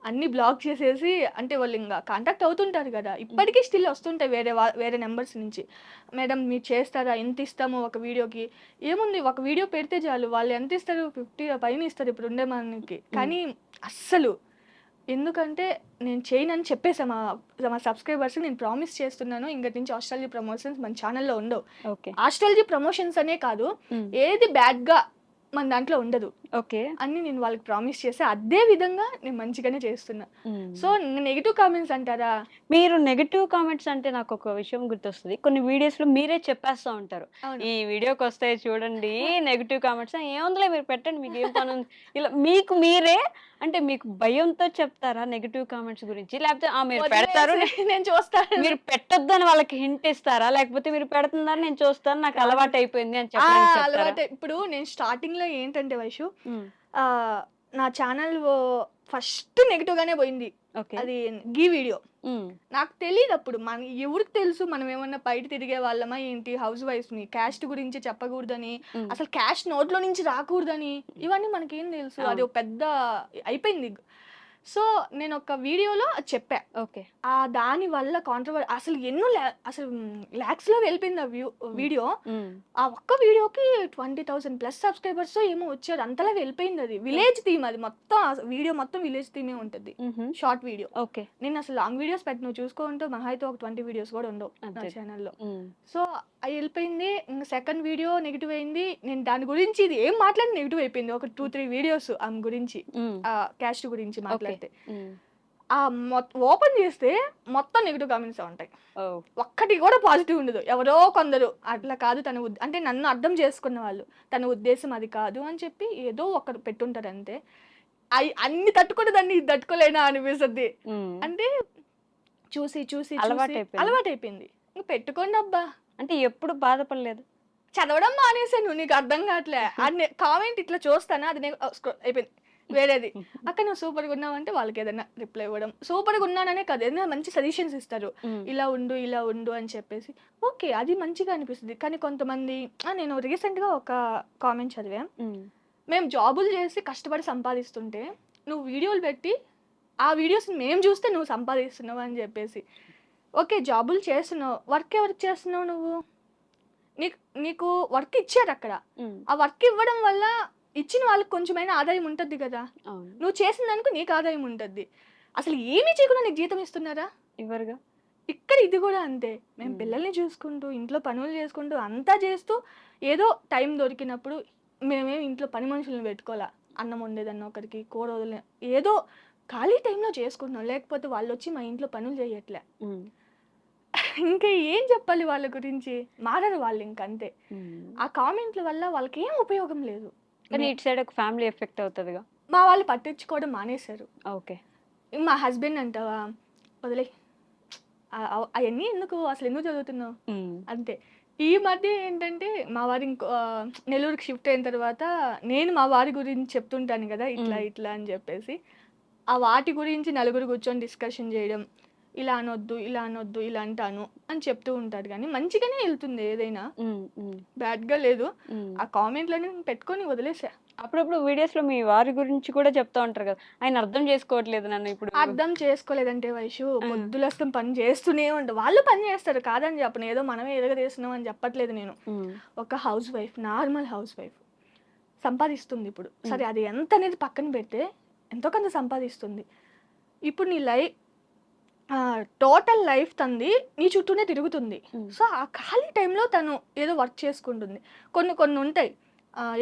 అన్నీ బ్లాక్ చేసేసి అంటే వాళ్ళింగా కాంటాక్ట్ అవుతుంటారు గదా! ఇప్పటికి స్టిల్ వస్తుంటాయి వేరే నంబర్స్ నుంచి. మేడం మీరు చేస్తారా? ఎంతిస్తాము ఒక వీడియోకి? ఏముంది ఒక వీడియో పెడితే చాలు. వాళ్ళు ఎంతిస్తారు? 50 పైన ఇస్తారు ఇప్పుడుండే మనకి. కానీ అస్సలు ఎందుకంటే నేను చేయనని చెప్పేసా మా సబ్స్క్రైబర్స్‌కి నేను ప్రామిస్ చేస్తున్నాను. ఇంగటి నుంచి ఆస్ట్రాలజీ ప్రమోషన్స్ మన ఛానెల్‌లో ఉండవు. ఓకే. ఆస్ట్రాలజీ ప్రమోషన్స్ అనే కాదు. హ్మ్. ఏది బ్యాడ్‌గా మన దాంట్లో ఉండదు. ఓకే. అని నేను వాళ్ళకి ప్రామిస్ చేశా. అదే విధంగా నేను మంచిగానే చేస్తున్నా. హ్మ్. సో, నెగెటివ్ కామెంట్స్ అంటారా? మీరు నెగెటివ్ కామెంట్స్ అంటే నాకొక విషయం గుర్తొస్తది. కొన్ని వీడియోస్‌లో మీరే చెప్పేస్తా ఉంటారు. అవును. ఈ వీడియోకొస్తాయి చూడండి నెగెటివ్ కామెంట్స్. ఏముందిలే మీరు పెట్టండి మీకేం పనుంది. ఇలా మీకు మీరే అంటే మీకు భయంతో చెప్తారా నెగెటివ్ కామెంట్స్ గురించి? లేకపోతే మీరు పెడతారు వదిలేసేయ్ నేను చూస్తాను. మీరు పెట్టొద్దని వాళ్ళకి హింట్ ఇస్తారా? లేకపోతే మీరు పెడుతున్నారు నేను చూస్తాను నాకు కాదు. అలవాటయిపోయింది అని చెప్పడానికి చెప్తారా? అలవాటే. ఇప్పుడు నేను స్టార్టింగ్‌లో ఏంటంటే వైషు హ్మ్. నా ఛానల్ ఫస్ట్ నెగెటివ్‌గానే పోయింది. ఓకే. అది వీడియో. హ్మ్. నాకు తెలీదప్పుడు. ఎవరికి తెలుసు మనమేమన్నా బయట తిరిగే వాళ్ళమా ఏంటి? హౌస్ వైఫ్‌ని. క్యాస్ట్ గురించి చెప్పకూడదని, హ్మ్. అసలు క్యాస్ట్ నోట్లో నుంచి రాకూడదని, ఇవన్నీ మనకేం తెలుసు? అది అవును. ఒక పెద్ద అయిపోయింది. సో నేను ఒక వీడియోలో అది చెప్పా. ఓకే. దాని వల్ల అసలు ఎన్నో అసలు లాక్స్‌లో వెళ్ళిపోయింది ఆ వీడియో. ఆ ఒక్క వీడియోకి 20,000 ప్లస్ సబ్స్క్రైబర్స్ ఏమో వచ్చారు. అంతలా వెళ్ళిపోయింది అది. విలేజ్ థీమ్ అది మొత్తం వీడియో మొత్తం విలేజ్ థీమే ఉంటది. Short video. ఓకే. నేను అసలు లాంగ్ వీడియోస్ నువ్వు చూసుకుంటే మహా అయితే ఒక 20 వీడియోస్ కూడా ఉండవు నా అంతే. ఛానల్‌లో. సో అది వెళ్ళిపోయింది. ఇంక సెకండ్ వీడియో నెగెటివ్ అయింది. నేను దాని గురించి ఇది ఏం మాట్లాడి నెగెటివ్ అయిపోయింది. ఒక 2-3 వీడియోస్ ఆమె గురించి క్యాస్ట్ గురించి మాట్లాడితే ఓపెన్ చేస్తే మొత్తం నెగిటివ్ కామెంట్స్ ఉంటాయి. ఒక్కటి కూడా పాజిటివ్ ఉండదు. ఎవరో కొందరు అట్లా కాదు తన అంటే నన్ను అర్థం చేసుకున్న వాళ్ళు తన ఉద్దేశం అది కాదు అని చెప్పి ఏదో ఒకరు పెట్టుంటారు అంతే. అన్ని తట్టుకుంటే దాన్ని ఇది తట్టుకోలేనా అనిపిస్తుంది. అంటే చూసి చూసి అలవాటైపోయింది. ఇంక పెట్టుకోండి అబ్బా. అంటే ఎప్పుడు బాధపడలేదు. చదవడం మానేసాను. నీకు అర్థం కావట్లే. కామెంట్ ఇట్లా చూస్తానా అది అయిపోయింది వేరేది. అక్కడ నువ్వు సూపర్గా ఉన్నావు అంటే వాళ్ళకి ఏదైనా రిప్లై ఇవ్వడం. సూపర్గా ఉన్నాననే కాదు, ఏదైనా మంచి సజెషన్స్ ఇస్తారు. ఇలా ఉండు అని చెప్పేసి ఓకే అది మంచిగా అనిపిస్తుంది. కానీ కొంతమంది నేను రీసెంట్గా ఒక కామెంట్ చదివా. మేము జాబులు చేసి కష్టపడి సంపాదిస్తుంటే నువ్వు వీడియోలు పెట్టి ఆ వీడియోస్ మేము చూస్తే నువ్వు సంపాదిస్తున్నావు అని చెప్పేసి. ఓకే జాబులు చేస్తున్నావు, వర్క్ ఎవరికి చేస్తున్నావు నువ్వు? నీకు వర్క్ ఇచ్చారు అక్కడ. ఆ వర్క్ ఇవ్వడం వల్ల ఇచ్చిన వాళ్ళకి కొంచెమైనా ఆదాయం ఉంటుంది కదా. నువ్వు చేసిన దానికి నీకు ఆదాయం ఉంటుంది. అసలు ఏమీ చేయకుండా నీకు జీతం ఇస్తున్నారా? ఇవ్వరుగా. ఇక్కడ ఇది కూడా అంతే. మేము పిల్లల్ని చూసుకుంటూ ఇంట్లో పనులు చేసుకుంటూ అంతా చేస్తూ ఏదో టైం దొరికినప్పుడు మేమేమి ఇంట్లో పని మనుషులను పెట్టుకోవాలా. అన్నం వండేదన్న ఒకరికి, కూర వదిలే ఏదో ఖాళీ టైంలో చేసుకుంటున్నాం. లేకపోతే వాళ్ళు వచ్చి మా ఇంట్లో పనులు చేయట్లే. ఇంకా ఏం చెప్పాలి వాళ్ళ గురించి? మారరు వాళ్ళు ఇంకంతే. ఆ కామెంట్ల వల్ల వాళ్ళకి ఏం ఉపయోగం లేదు. కానీ ఇటు సైడ్ ఒక ఫ్యామిలీ ఎఫెక్ట్ అవుతుందిగా. మా వాళ్ళు పట్టించుకోవడం మానేశారు. ఓకే. మా హస్బెండ్ అంటావా వదిలే అవన్నీ ఎందుకు, అసలు ఎందుకు చదువుతున్నావు అంతే. ఈ మధ్య ఏంటంటే మా వారి నెల్లూరుకి షిఫ్ట్ అయిన తర్వాత నేను మా వారి గురించి చెప్తుంటాను కదా ఇట్లా అని చెప్పేసి వాటి గురించి నలుగురు కూర్చొని డిస్కషన్ చేయడం. ఇలా అనొద్దు ఇలా అంటాను అని చెప్తూ ఉంటాడు. కానీ మంచిగానే వెళ్తుంది ఏదైనా, బ్యాడ్గా లేదు. ఆ కామెంట్లని పెట్టుకొని వదిలేసా. అప్పుడప్పుడు వీడియోస్ లో మీ వారి గురించి కూడా చెప్తా ఉంటారు కదా, ఆయన అర్థం చేసుకోవట్లేదు నన్ను. ఇప్పుడు అర్థం చేసుకోలేదంటే వైషు పొద్దులస్తం పని చేస్తూనే ఉంటారు. వాళ్ళు పని చేస్తారు కాదని చెప్పను, ఏదో మనమే ఎదగదేస్తున్నాం అని చెప్పట్లేదు నేను. ఒక house wife, normal house wife సంపాదిస్తుంది ఇప్పుడు. సరే అది ఎంత అనేది పక్కన పెడితే ఎంతో కొంత సంపాదిస్తుంది. ఇప్పుడు నీ టోటల్ లైఫ్ తంది నీ చుట్టూనే తిరుగుతుంది. సో ఆ ఖాళీ టైంలో తను ఏదో వర్క్ చేసుకుంటుంది. కొన్ని ఉంటాయి,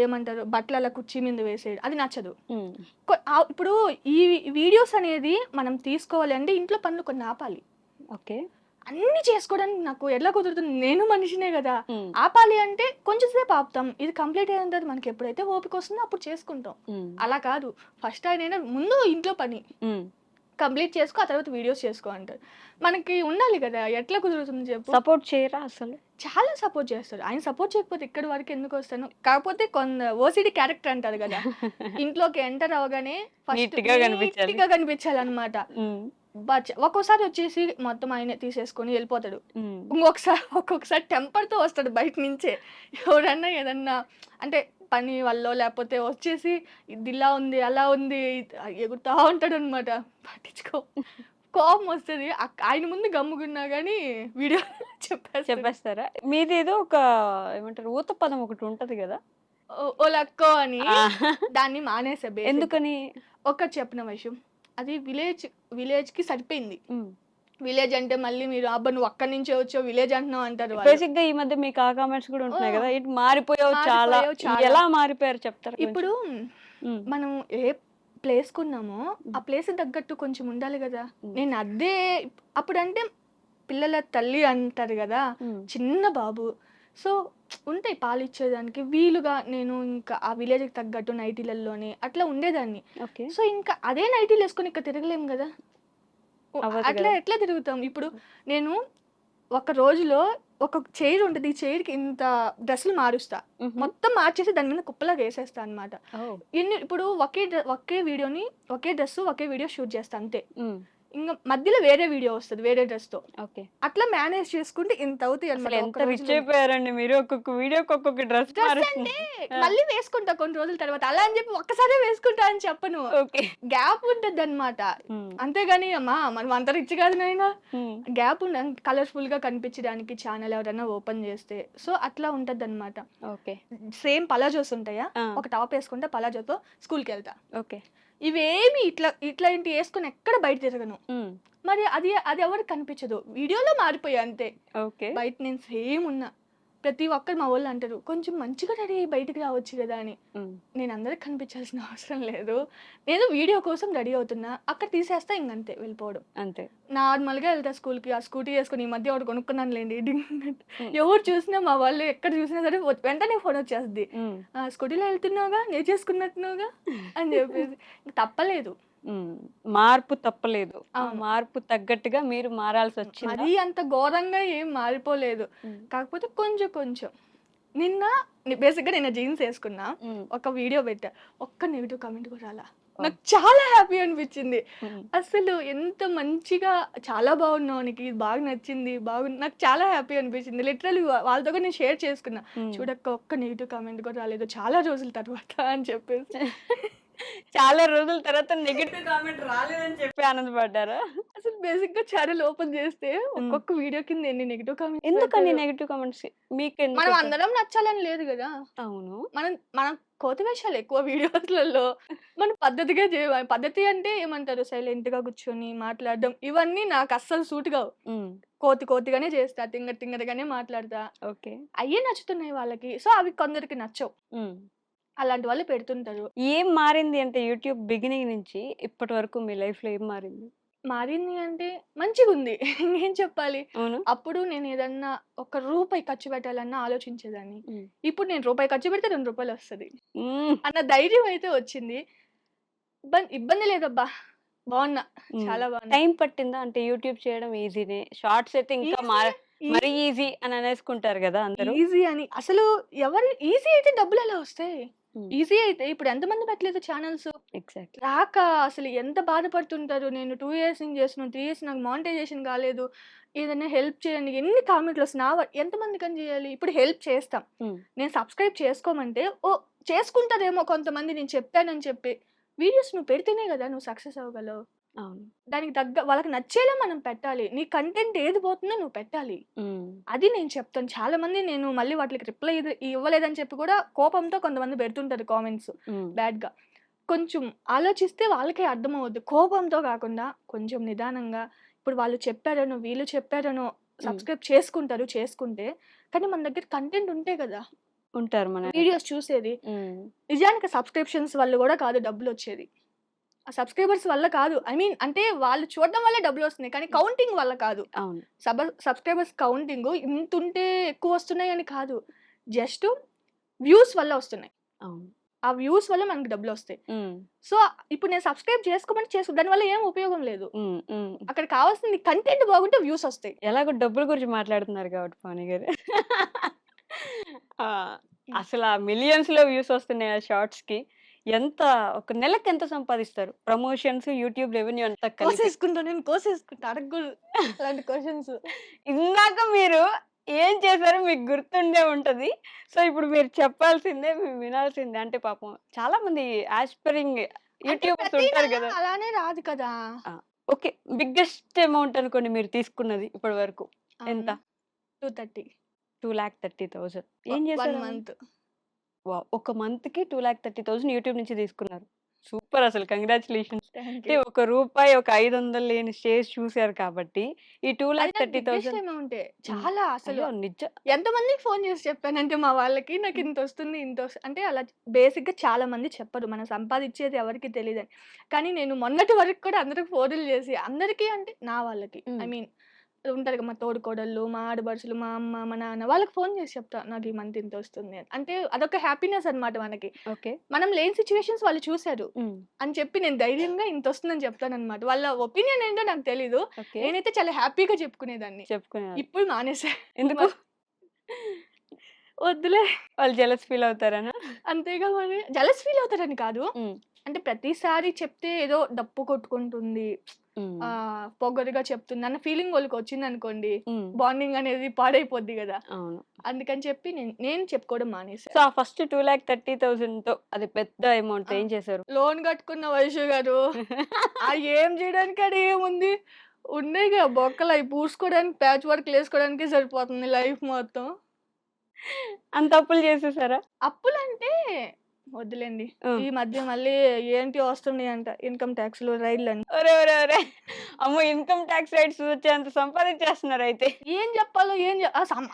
ఏమంటారు బట్టలు అలా కుర్చీ మీద వేసేది, అది నచ్చదు. ఇప్పుడు ఈ వీడియోస్ అనేది మనం తీసుకోవాలి అంటే ఇంట్లో పనులు కొన్ని ఆపాలి. ఓకే. అన్ని చేసుకోవడానికి నాకు ఎలా కుదురుతుంది? నేను మనిషినే కదా. ఆపాలి అంటే కొంచెం సేపు ఆపుతాం. ఇది కంప్లీట్ అయిన తర్వాత మనకి ఎప్పుడైతే ఓపిక వస్తుందో అప్పుడు చేసుకుంటాం. అలా కాదు, ఫస్ట్ అయినా ముందు ఇంట్లో పని కంప్లీట్ చేసుకో, ఆ తర్వాత వీడియోస్ చేసుకో అంటారు. మనకి ఉండాలి కదా, ఎట్లా కుదురుతుంది చెప్పు? సపోర్ట్ చేయరా? అసలు చాలా సపోర్ట్ చేస్తారు. ఆయన సపోర్ట్ చేయకపోతే ఇక్కడి వరకు ఎందుకు వస్తాను? కాకపోతే ఓసిడి క్యారెక్టర్ అంటారు కదా, ఇంట్లోకి ఎంటర్ అవగానే ఫస్ట్ నీట్గా కనిపించాలన్నమాట. ఒక్కోసారి వచ్చేసి మొత్తం ఆయన తీసేసుకొని వెళ్ళిపోతాడు. ఒక్కొక్కసారి టెంపర్ తో వస్తాడు బయట నుంచే. ఎవరన్నా ఏదన్నా అంటే పని వల్ల లేకపోతే వచ్చేసి ఇది ఇలా ఉంది అలా ఉంది ఎగురుతా ఉంటాడు అనమాట. పట్టించుకో, కోపం వస్తుంది. ఆయన ముందు గమ్ముకున్నా కానీ వీడియో చెప్పేస్తారా? మీది ఏదో ఒక ఏమంటారు ఊత పదం ఒకటి ఉంటది కదా, ఓలక్కో అని, దాన్ని మానేసా. ఎందుకని? ఒకటి చెప్పిన విషయం, అది విలేజ్ కి సరిపోయింది. విలేజ్ అంటే మళ్ళీ మీరు అబ్బా నువ్వు అక్కడి నుంచే వచ్చావు విలేజ్ అంటున్నావు అంటారు. బేసిక్ గా ఈ మధ్య మీకు ఆ కామెంట్స్ కూడా ఉంటున్నాయి కదా, ఇటు మారిపోయావు చాలా. ఎలా మారిపోయారు చెప్తారు? ఇప్పుడు మనం ఏ ప్లేస్ కున్నామో ఆ ప్లేస్ తగ్గట్టు కొంచెం ఉండాలి కదా. నేను అదే అప్పుడంటే పిల్లల తల్లి అంటారు కదా, చిన్న బాబు. సో ఉంటాయి పాలు ఇచ్చేదానికి వీలుగా. నేను ఇంకా ఆ విలేజ్కి తగ్గట్టు నైటీలలోనే అట్లా ఉండేదాన్ని. సో ఇంకా అదే నైటీలు వేసుకొని ఇక్కడ తిరగలేము కదా, అట్లా ఎట్లా తిరుగుతాం? ఇప్పుడు నేను ఒక రోజులో ఒక చైర్ ఉంటుంది, ఈ చైర్కి ఇంత డ్రెస్సులు మారుస్తా, మొత్తం మార్చేసి దాని మీద కుప్పలాగా వేసేస్తా అనమాట. ఇప్పుడు ఒకే వీడియోని ఒకే డ్రెస్ ఒకే వీడియో షూట్ చేస్తా అంతే. ఇంక మధ్యలో వేరే వీడియో వస్తది వేరే డ్రెస్‌తో. ఓకే. అట్లా మేనేజ్ చేసుకుంటే ఇంత అవుతాయి అసలు అన్నమాట ఎంత ఒక రిచ్ రోజులో. అయిపోయారండి మీరు. ఒక్కొక్క వీడియోకి ఒక్కొక్క డ్రెస్ డ్రెస్ మారుస్తున్నారు. అంటే ఆ! మళ్ళీ వేసుకుంటా కొన్ని రోజుల తర్వాత. అలా అని చెప్పి ఒక్కసారే వేసుకుంటా అని చెప్పను. ఓకే. గ్యాప్ ఉంటదన్నమాట. హ్మ్. అంతేగాని అమ్మా మనం అంత రిచ్ కాదు నాయనా. హ్మ్. గ్యాప్ కలర్‌ఫుల్‌గా కనిపించడానికి ఛానల్ ఎవరైనా ఓపెన్ చేస్తే. సో, అట్లా ఉంటదన్నమాట. ఓకే. సేమ్ పలాజోస్ ఉంటాయా? ఆ! ఒక టాప్ ఏసుకుంటా పలాజోతో స్కూల్‌కెళ్తా. ఓకే. ఇవేమి ఇట్లాంటివి ఏసుకొని ఎక్కడ బయట తిరగను. హ్మ్. మరి అది ఎవరికీ కనిపించదు. వీడియోలో మారిపోయా అంతే. ఓకే. బయట నేను సేమ్ ఉన్నా. ప్రతి ఒక్కరు మా వోళ్ళు అంటారు, "కొంచెం మంచిగా రెడీ అయ్యి బయటికి రావచ్చు గదా!" అని. హ్మ్. నేను అందరికి కనిపించాల్సిన అవసరం లేదు. నేను వీడియో కోసం రెడీ అవుతున్నా. అక్కడ తీసేస్తా ఇంకంతే వెళ్ళిపోవడం. అంతే. నార్మల్‌గా ఎళ్తా స్కూల్‌కి. ఆ స్కూటీ యేసుకొని ఈ మధ్య ఒకటి కొనుక్కున్నానులెండి. హ్మ్. ఎవరు చూసినా మా వాళ్ళు ఎక్కడ చూసినా సరే వెంటనే ఫోన్ వచ్చేస్తది. హ్మ్. స్కూటీలో వెళ్తున్నావుగా, నేర్చేసుకున్నట్టున్నావుగా అని చెప్పేసి. ఇంక తప్పలేదు. హ్మ్. మార్పు తప్పలేదు. ఆ అవును. మార్పు తగ్గట్టుగా మీరు మారాల్సొచ్చిందా? మరీ అంత ఘోరంగా ఏం మారిపోలేదు. హ్మ్. కాకపోతే కొంచెం కొంచెం. నిన్న బేసిక్‌గా నిన్న జీన్స్ యేసుకున్నా. హ్మ్. ఒక వీడియో పెట్టా. ఒక్క నెగెటివ్ కామెంట్ కూడా రాలా. ఓహ్! నాకు చాలా హ్యాపీ అనిపించింది. హ్మ్. అసలు ఎంత మంచిగా చాలా బాగున్నావు నీకు ఇది బాగా నచ్చింది. నాకు చాలా హ్యాపీ అనిపించింది. లిటరల్లీ వాళ్ళతో కూడా నేను షేర్ చేసుకున్నా. హ్మ్. చూడక్క ఒక్క నెగెటివ్ కామెంట్ కూడా రాలేదు. చాలా రోజుల తర్వాత అని చెప్పేసి. చాలా రోజుల తర్వాత నెగెటివ్ కామెంట్ రాలేదని చెప్పి ఆనందపడ్డారా? అసలు బేసిక్‌గా ఛానెల్ ఓపెన్ చేస్తే హ్మ్. ఒక్కొక్క వీడియో కింద ఎన్ని నెగెటివ్ కామెంట్స్ ఎందుకని పెడతారో. Negative comments? మనం మీకెందుకు అందరం నచ్చాలని లేదు గదా! అవును. మనం మనం కోతి వేషాలు ఎక్కువ వీడియోస్‌లలో. మనం పద్ధతిగా పద్ధతి అంటే ఏమంటారు సైలెంట్‌గా కూర్చొని మాట్లాడడం. ఇవన్నీ నాకు అస్సలు సూట్ కావు. హ్మ్. కోతిగానే చేస్తా. తింగరగానే మాట్లాడతా. ఓకే. అయ్యే నచ్చుతున్నాయి వాళ్ళకి. సో, అవి కొందరికి నచ్చవు. హ్మ్. అలాంటి వాళ్ళు పెడుతుంటారు. ఏం మారింది అంటే యూట్యూబ్ బిగినింగ్ నుంచి ఇప్పటి వరకు మీ లైఫ్‌లో ఏం మారింది? మారింది అంటే మంచిగుంది. ఇంకేం చెప్పాలి? అవును. అప్పుడు నేను ఏదన్నా ఒక రూపాయి ఖర్చు పెట్టాలన్నా ఆలోచించేదాన్ని. హ్మ్. ఇప్పుడు నేను రూపాయి ఖర్చు పెడితే రూ. 2 వస్తది. హ్మ్. అన్న ధైర్యం అయితే వచ్చింది. ఇబ్బంది లేదబ్బా! బావున్నా. హ్మ్. చాలా బావున్నా. టైం పట్టిందా? అంటే యూట్యూబ్ చేయడం ఈజీనే. షార్ట్స్ అయితే ఇంకా ఈజీ మరీ ఈజీ ఈజీ అని అనేసుకుంటారు గదా అందరూ. ఈజీ అని అసలు ఈజీ అయితే డబ్బులెలా వస్తాయి? హ్మ్. ఈజీ అయితే ఇప్పుడు ఎంతమంది పెట్టలేదు ఛానెల్స్. ఎగ్జాక్ట్‌లీ. రాక అసలు ఎంత బాధపడుతుంటారు. నేను 2 ఇయర్స్ నుంచి చేస్తున్నాను. 3 ఇయర్స్ నాకు మానిటైజేషన్ కాలేదు. ఏదైనా హెల్ప్ చేయండి. ఎన్ని కామెంట్‌లొస్తున్నాయి. ఎంతమందికని చేయాలి? ఇప్పుడు హెల్ప్ చేస్తాం. హ్మ్. నేను సబ్స్క్రైబ్ చేసుకోమంటే చేసుకుంటారేమో కొంతమంది నేను చెప్పానని చెప్పి. వీడియోస్ నువ్వు పెడితేనే కదా నువ్వు సక్సెస్ అవ్వగలవు. అవును. దానికి వాళ్ళకి నచ్చేలా మనం పెట్టాలి. నీ కంటెంట్ ఏది పోతుందో నువ్వు పెట్టాలి. హ్మ్. అది నేను చెప్తాను. చాలామంది నేను మళ్ళీ వాటికి రిప్లై ఇవ్వలేదని చెప్పి కూడా కోపంతో కొంతమంది పెడుతుంటారు కామెంట్స్ హ్మ్. బ్యాడ్‌గా. కొంచెం ఆలోచిస్తే వాళ్ళకే అర్థమవుద్ది. కోపంతో కాకుండా కొంచెం నిదానంగా ఇప్పుడు వాళ్ళు చెప్పారనో, వీళ్ళు చెప్పారనో హ్మ్. సబ్స్క్రైబ్ చేసుకుంటారు చేసుకుంటే. కానీ మన దగ్గర కంటెంట్ ఉంటే కదా! ఉంటారు మన వెనక. వీడియోస్ చూసేది. హ్మ్. నిజానికి సబ్స్క్రిప్షన్స్ వల్ల కూడా కాదు డబ్బులొచ్చేది. ఆ సబ్స్క్రైబర్స్ వల్ల కాదు. ఐ మీన్ అంటే వాళ్ళు చూడడం వల్లే డబ్బులొస్తున్నాయి. కానీ కౌంటింగ్ వల్ల కాదు. అవును. సబ్స్క్రైబర్స్ కౌంటింగు ఇంతుంటే ఎక్కువొస్తున్నాయని కాదు. జస్ట్ వ్యూస్ వల్ల వస్తున్నాయి. అవును. ఆ వ్యూస్ వల్ల మనకు డబ్బులొస్తాయి. హ్మ్. సో, ఇప్పుడు నేను సబ్స్క్రైబ్ చేసుకోమంటే దానివల్ల ఏం ఉపయోగం లేదు. హ్మ్. హ్మ్. అక్కడ కావాల్సింది కంటెంట్ బాగుంటే వ్యూస్ ఒస్తాయి. ఎలాగో డబ్బుల గురించి మాట్లాడుతున్నారు కాబట్టి పవని గారు. ఆ! హ్మ్. అసలా మిలియన్స్‌లో వ్యూస్ వస్తున్నాయి ఆ షార్ట్స్‌కి. ఎంత ఒక నెలకి ఎంత సంపాదిస్తారు? ప్రమోషన్స్, యూట్యూబ్ రెవెన్యూ అంతా కలిపి. కోసేసుకుంటా అడగకూడదు. అలాంటి క్వెషన్స్. ఇందాక మీరు ఏం చేశారో మీకు గుర్తుండే ఉంటది. సో, ఇప్పుడు మీరు చెప్పాల్సిందే, మేము వినాల్సిందే. అంటే పాపం చాలా మంది యాస్పైరింగ్ అంటే యూట్యూబర్స్ ప్రతి ఉంటారు నెల గదా! అలానే రాదు కదా! ఆ! ఓకే. బిగ్గెస్ట్ అమౌంట్ అనుకోండి మీరు తీసుకున్నది ఇప్పటి వరకు. ఎంత? అవునా? 230 2,30,000 ఏం 1 చేశారు ఆ మంత్. వావ్! ఒక మంత్‌కి 2,30,000 యూట్యూబ్ నుంచి తీసుకున్నారు. సూపర్ అసలు కంగ్రాచ్యులేషన్స్. థాంక్ అంటే యూ. ఒక రూపాయి, ఒక 500 లేని షేర్స్ చూసారు కాబట్టి, ఈ అది నాకు బిగ్గెస్ట్ 2,30,000 అమౌంటే. హ్మ్. చాలా అసలు. అయ్యో! ఎంతమందికి ఫోను చేసి చెప్పానంటే మా వాళ్ళకి హ్మ్. నాకింతొస్తుంది, అంటే అలా బేసిక్‌గా చాలా మంది చెప్పరు. మనం సంపాదిచ్చేది ఎవరికీ తెలీదని. కానీ నేను మొన్నటి వరకు కూడా అందరికి ఫోనులు చేసి అందరికీ అంటే నా వాళ్ళకి. హ్మ్. ఐ మీన్ ఉంటారు కదా! మా తోడికోడళ్ళు, మా ఆడపడుచులు, మా అమ్మ, మా నాన్న వాళ్ళకి ఫోను చేసి చెప్తా. నాకు ఈ మంత్ ఇంతొస్తుంది అని. అంటే అదొక హ్యాపీనెస్ అన్నమాట మనకి. ఓకే. మనం లేని సిట్యుయేషన్స్ వాళ్ళు చూసారు. హ్మ్. అని చెప్పి నేను ధైర్యంగా ఇంతొస్తుందని చెప్తానన్నమాట. వాళ్ళ ఒపీనియన్ ఏంటో నాకు తెలీదు. ఓకే. నేనైతే చాలా హ్యాపీగా చెప్పుకునేదాన్ని. చెప్పుకునేవాళ్ళు. ఇప్పుడు మానేసా. ఎందుకు? మరి వద్దులే. వాళ్ళు జెలస్ ఫీల్ అవుతారనా? అంతేగా జెలస్ ఫీల్ అవుతారని కాదు. హ్మ్. అంటే ప్రతిసారి చెప్తే ఏదో డప్పు కొట్టుకుంటుంది. ఉమ్, పొగరుగా చెప్తుంది అన్న ఫీలింగ్ వాళ్ళకి వచ్చింది అనుకోండి, ఉమ్, బాండింగ్ అనేది పాడైపోద్ది కదా. అవును. అందుకని చెప్పి నేను చెప్పుకోవడం మానేశాను. సో ఆ ఫస్ట్ 2,30,30,000 తో అది పెద్ద అమౌంట్ ఆ, ఏం చేశారు? లోన్ కట్టుకున్న వైషు గారు ఏం చేయడానికి అక్కడ ఏముంది, ఉన్నాయి కదా బొక్కలు, అవి పూసుకోవడానికి ప్యాచ్ వర్క్ వేసుకోవడానికి సరిపోతుంది లైఫ్ మొత్తం. అంత అప్పులు చేసేసారా? అప్పులంటే వద్దులేండి. ఉమ్. ఈ మధ్య మళ్ళీ ఏంటి వస్తున్నాయి అంట ఇన్కమ్ ట్యాక్స్లు రైడ్లని. ఒరే ఒరే ఒరే, అమ్మో ఇన్కమ్ ట్యాక్స్ రైట్స్ వచ్చేంత సంపాదించేస్తున్నారు అయితే. ఏం చెప్పాలో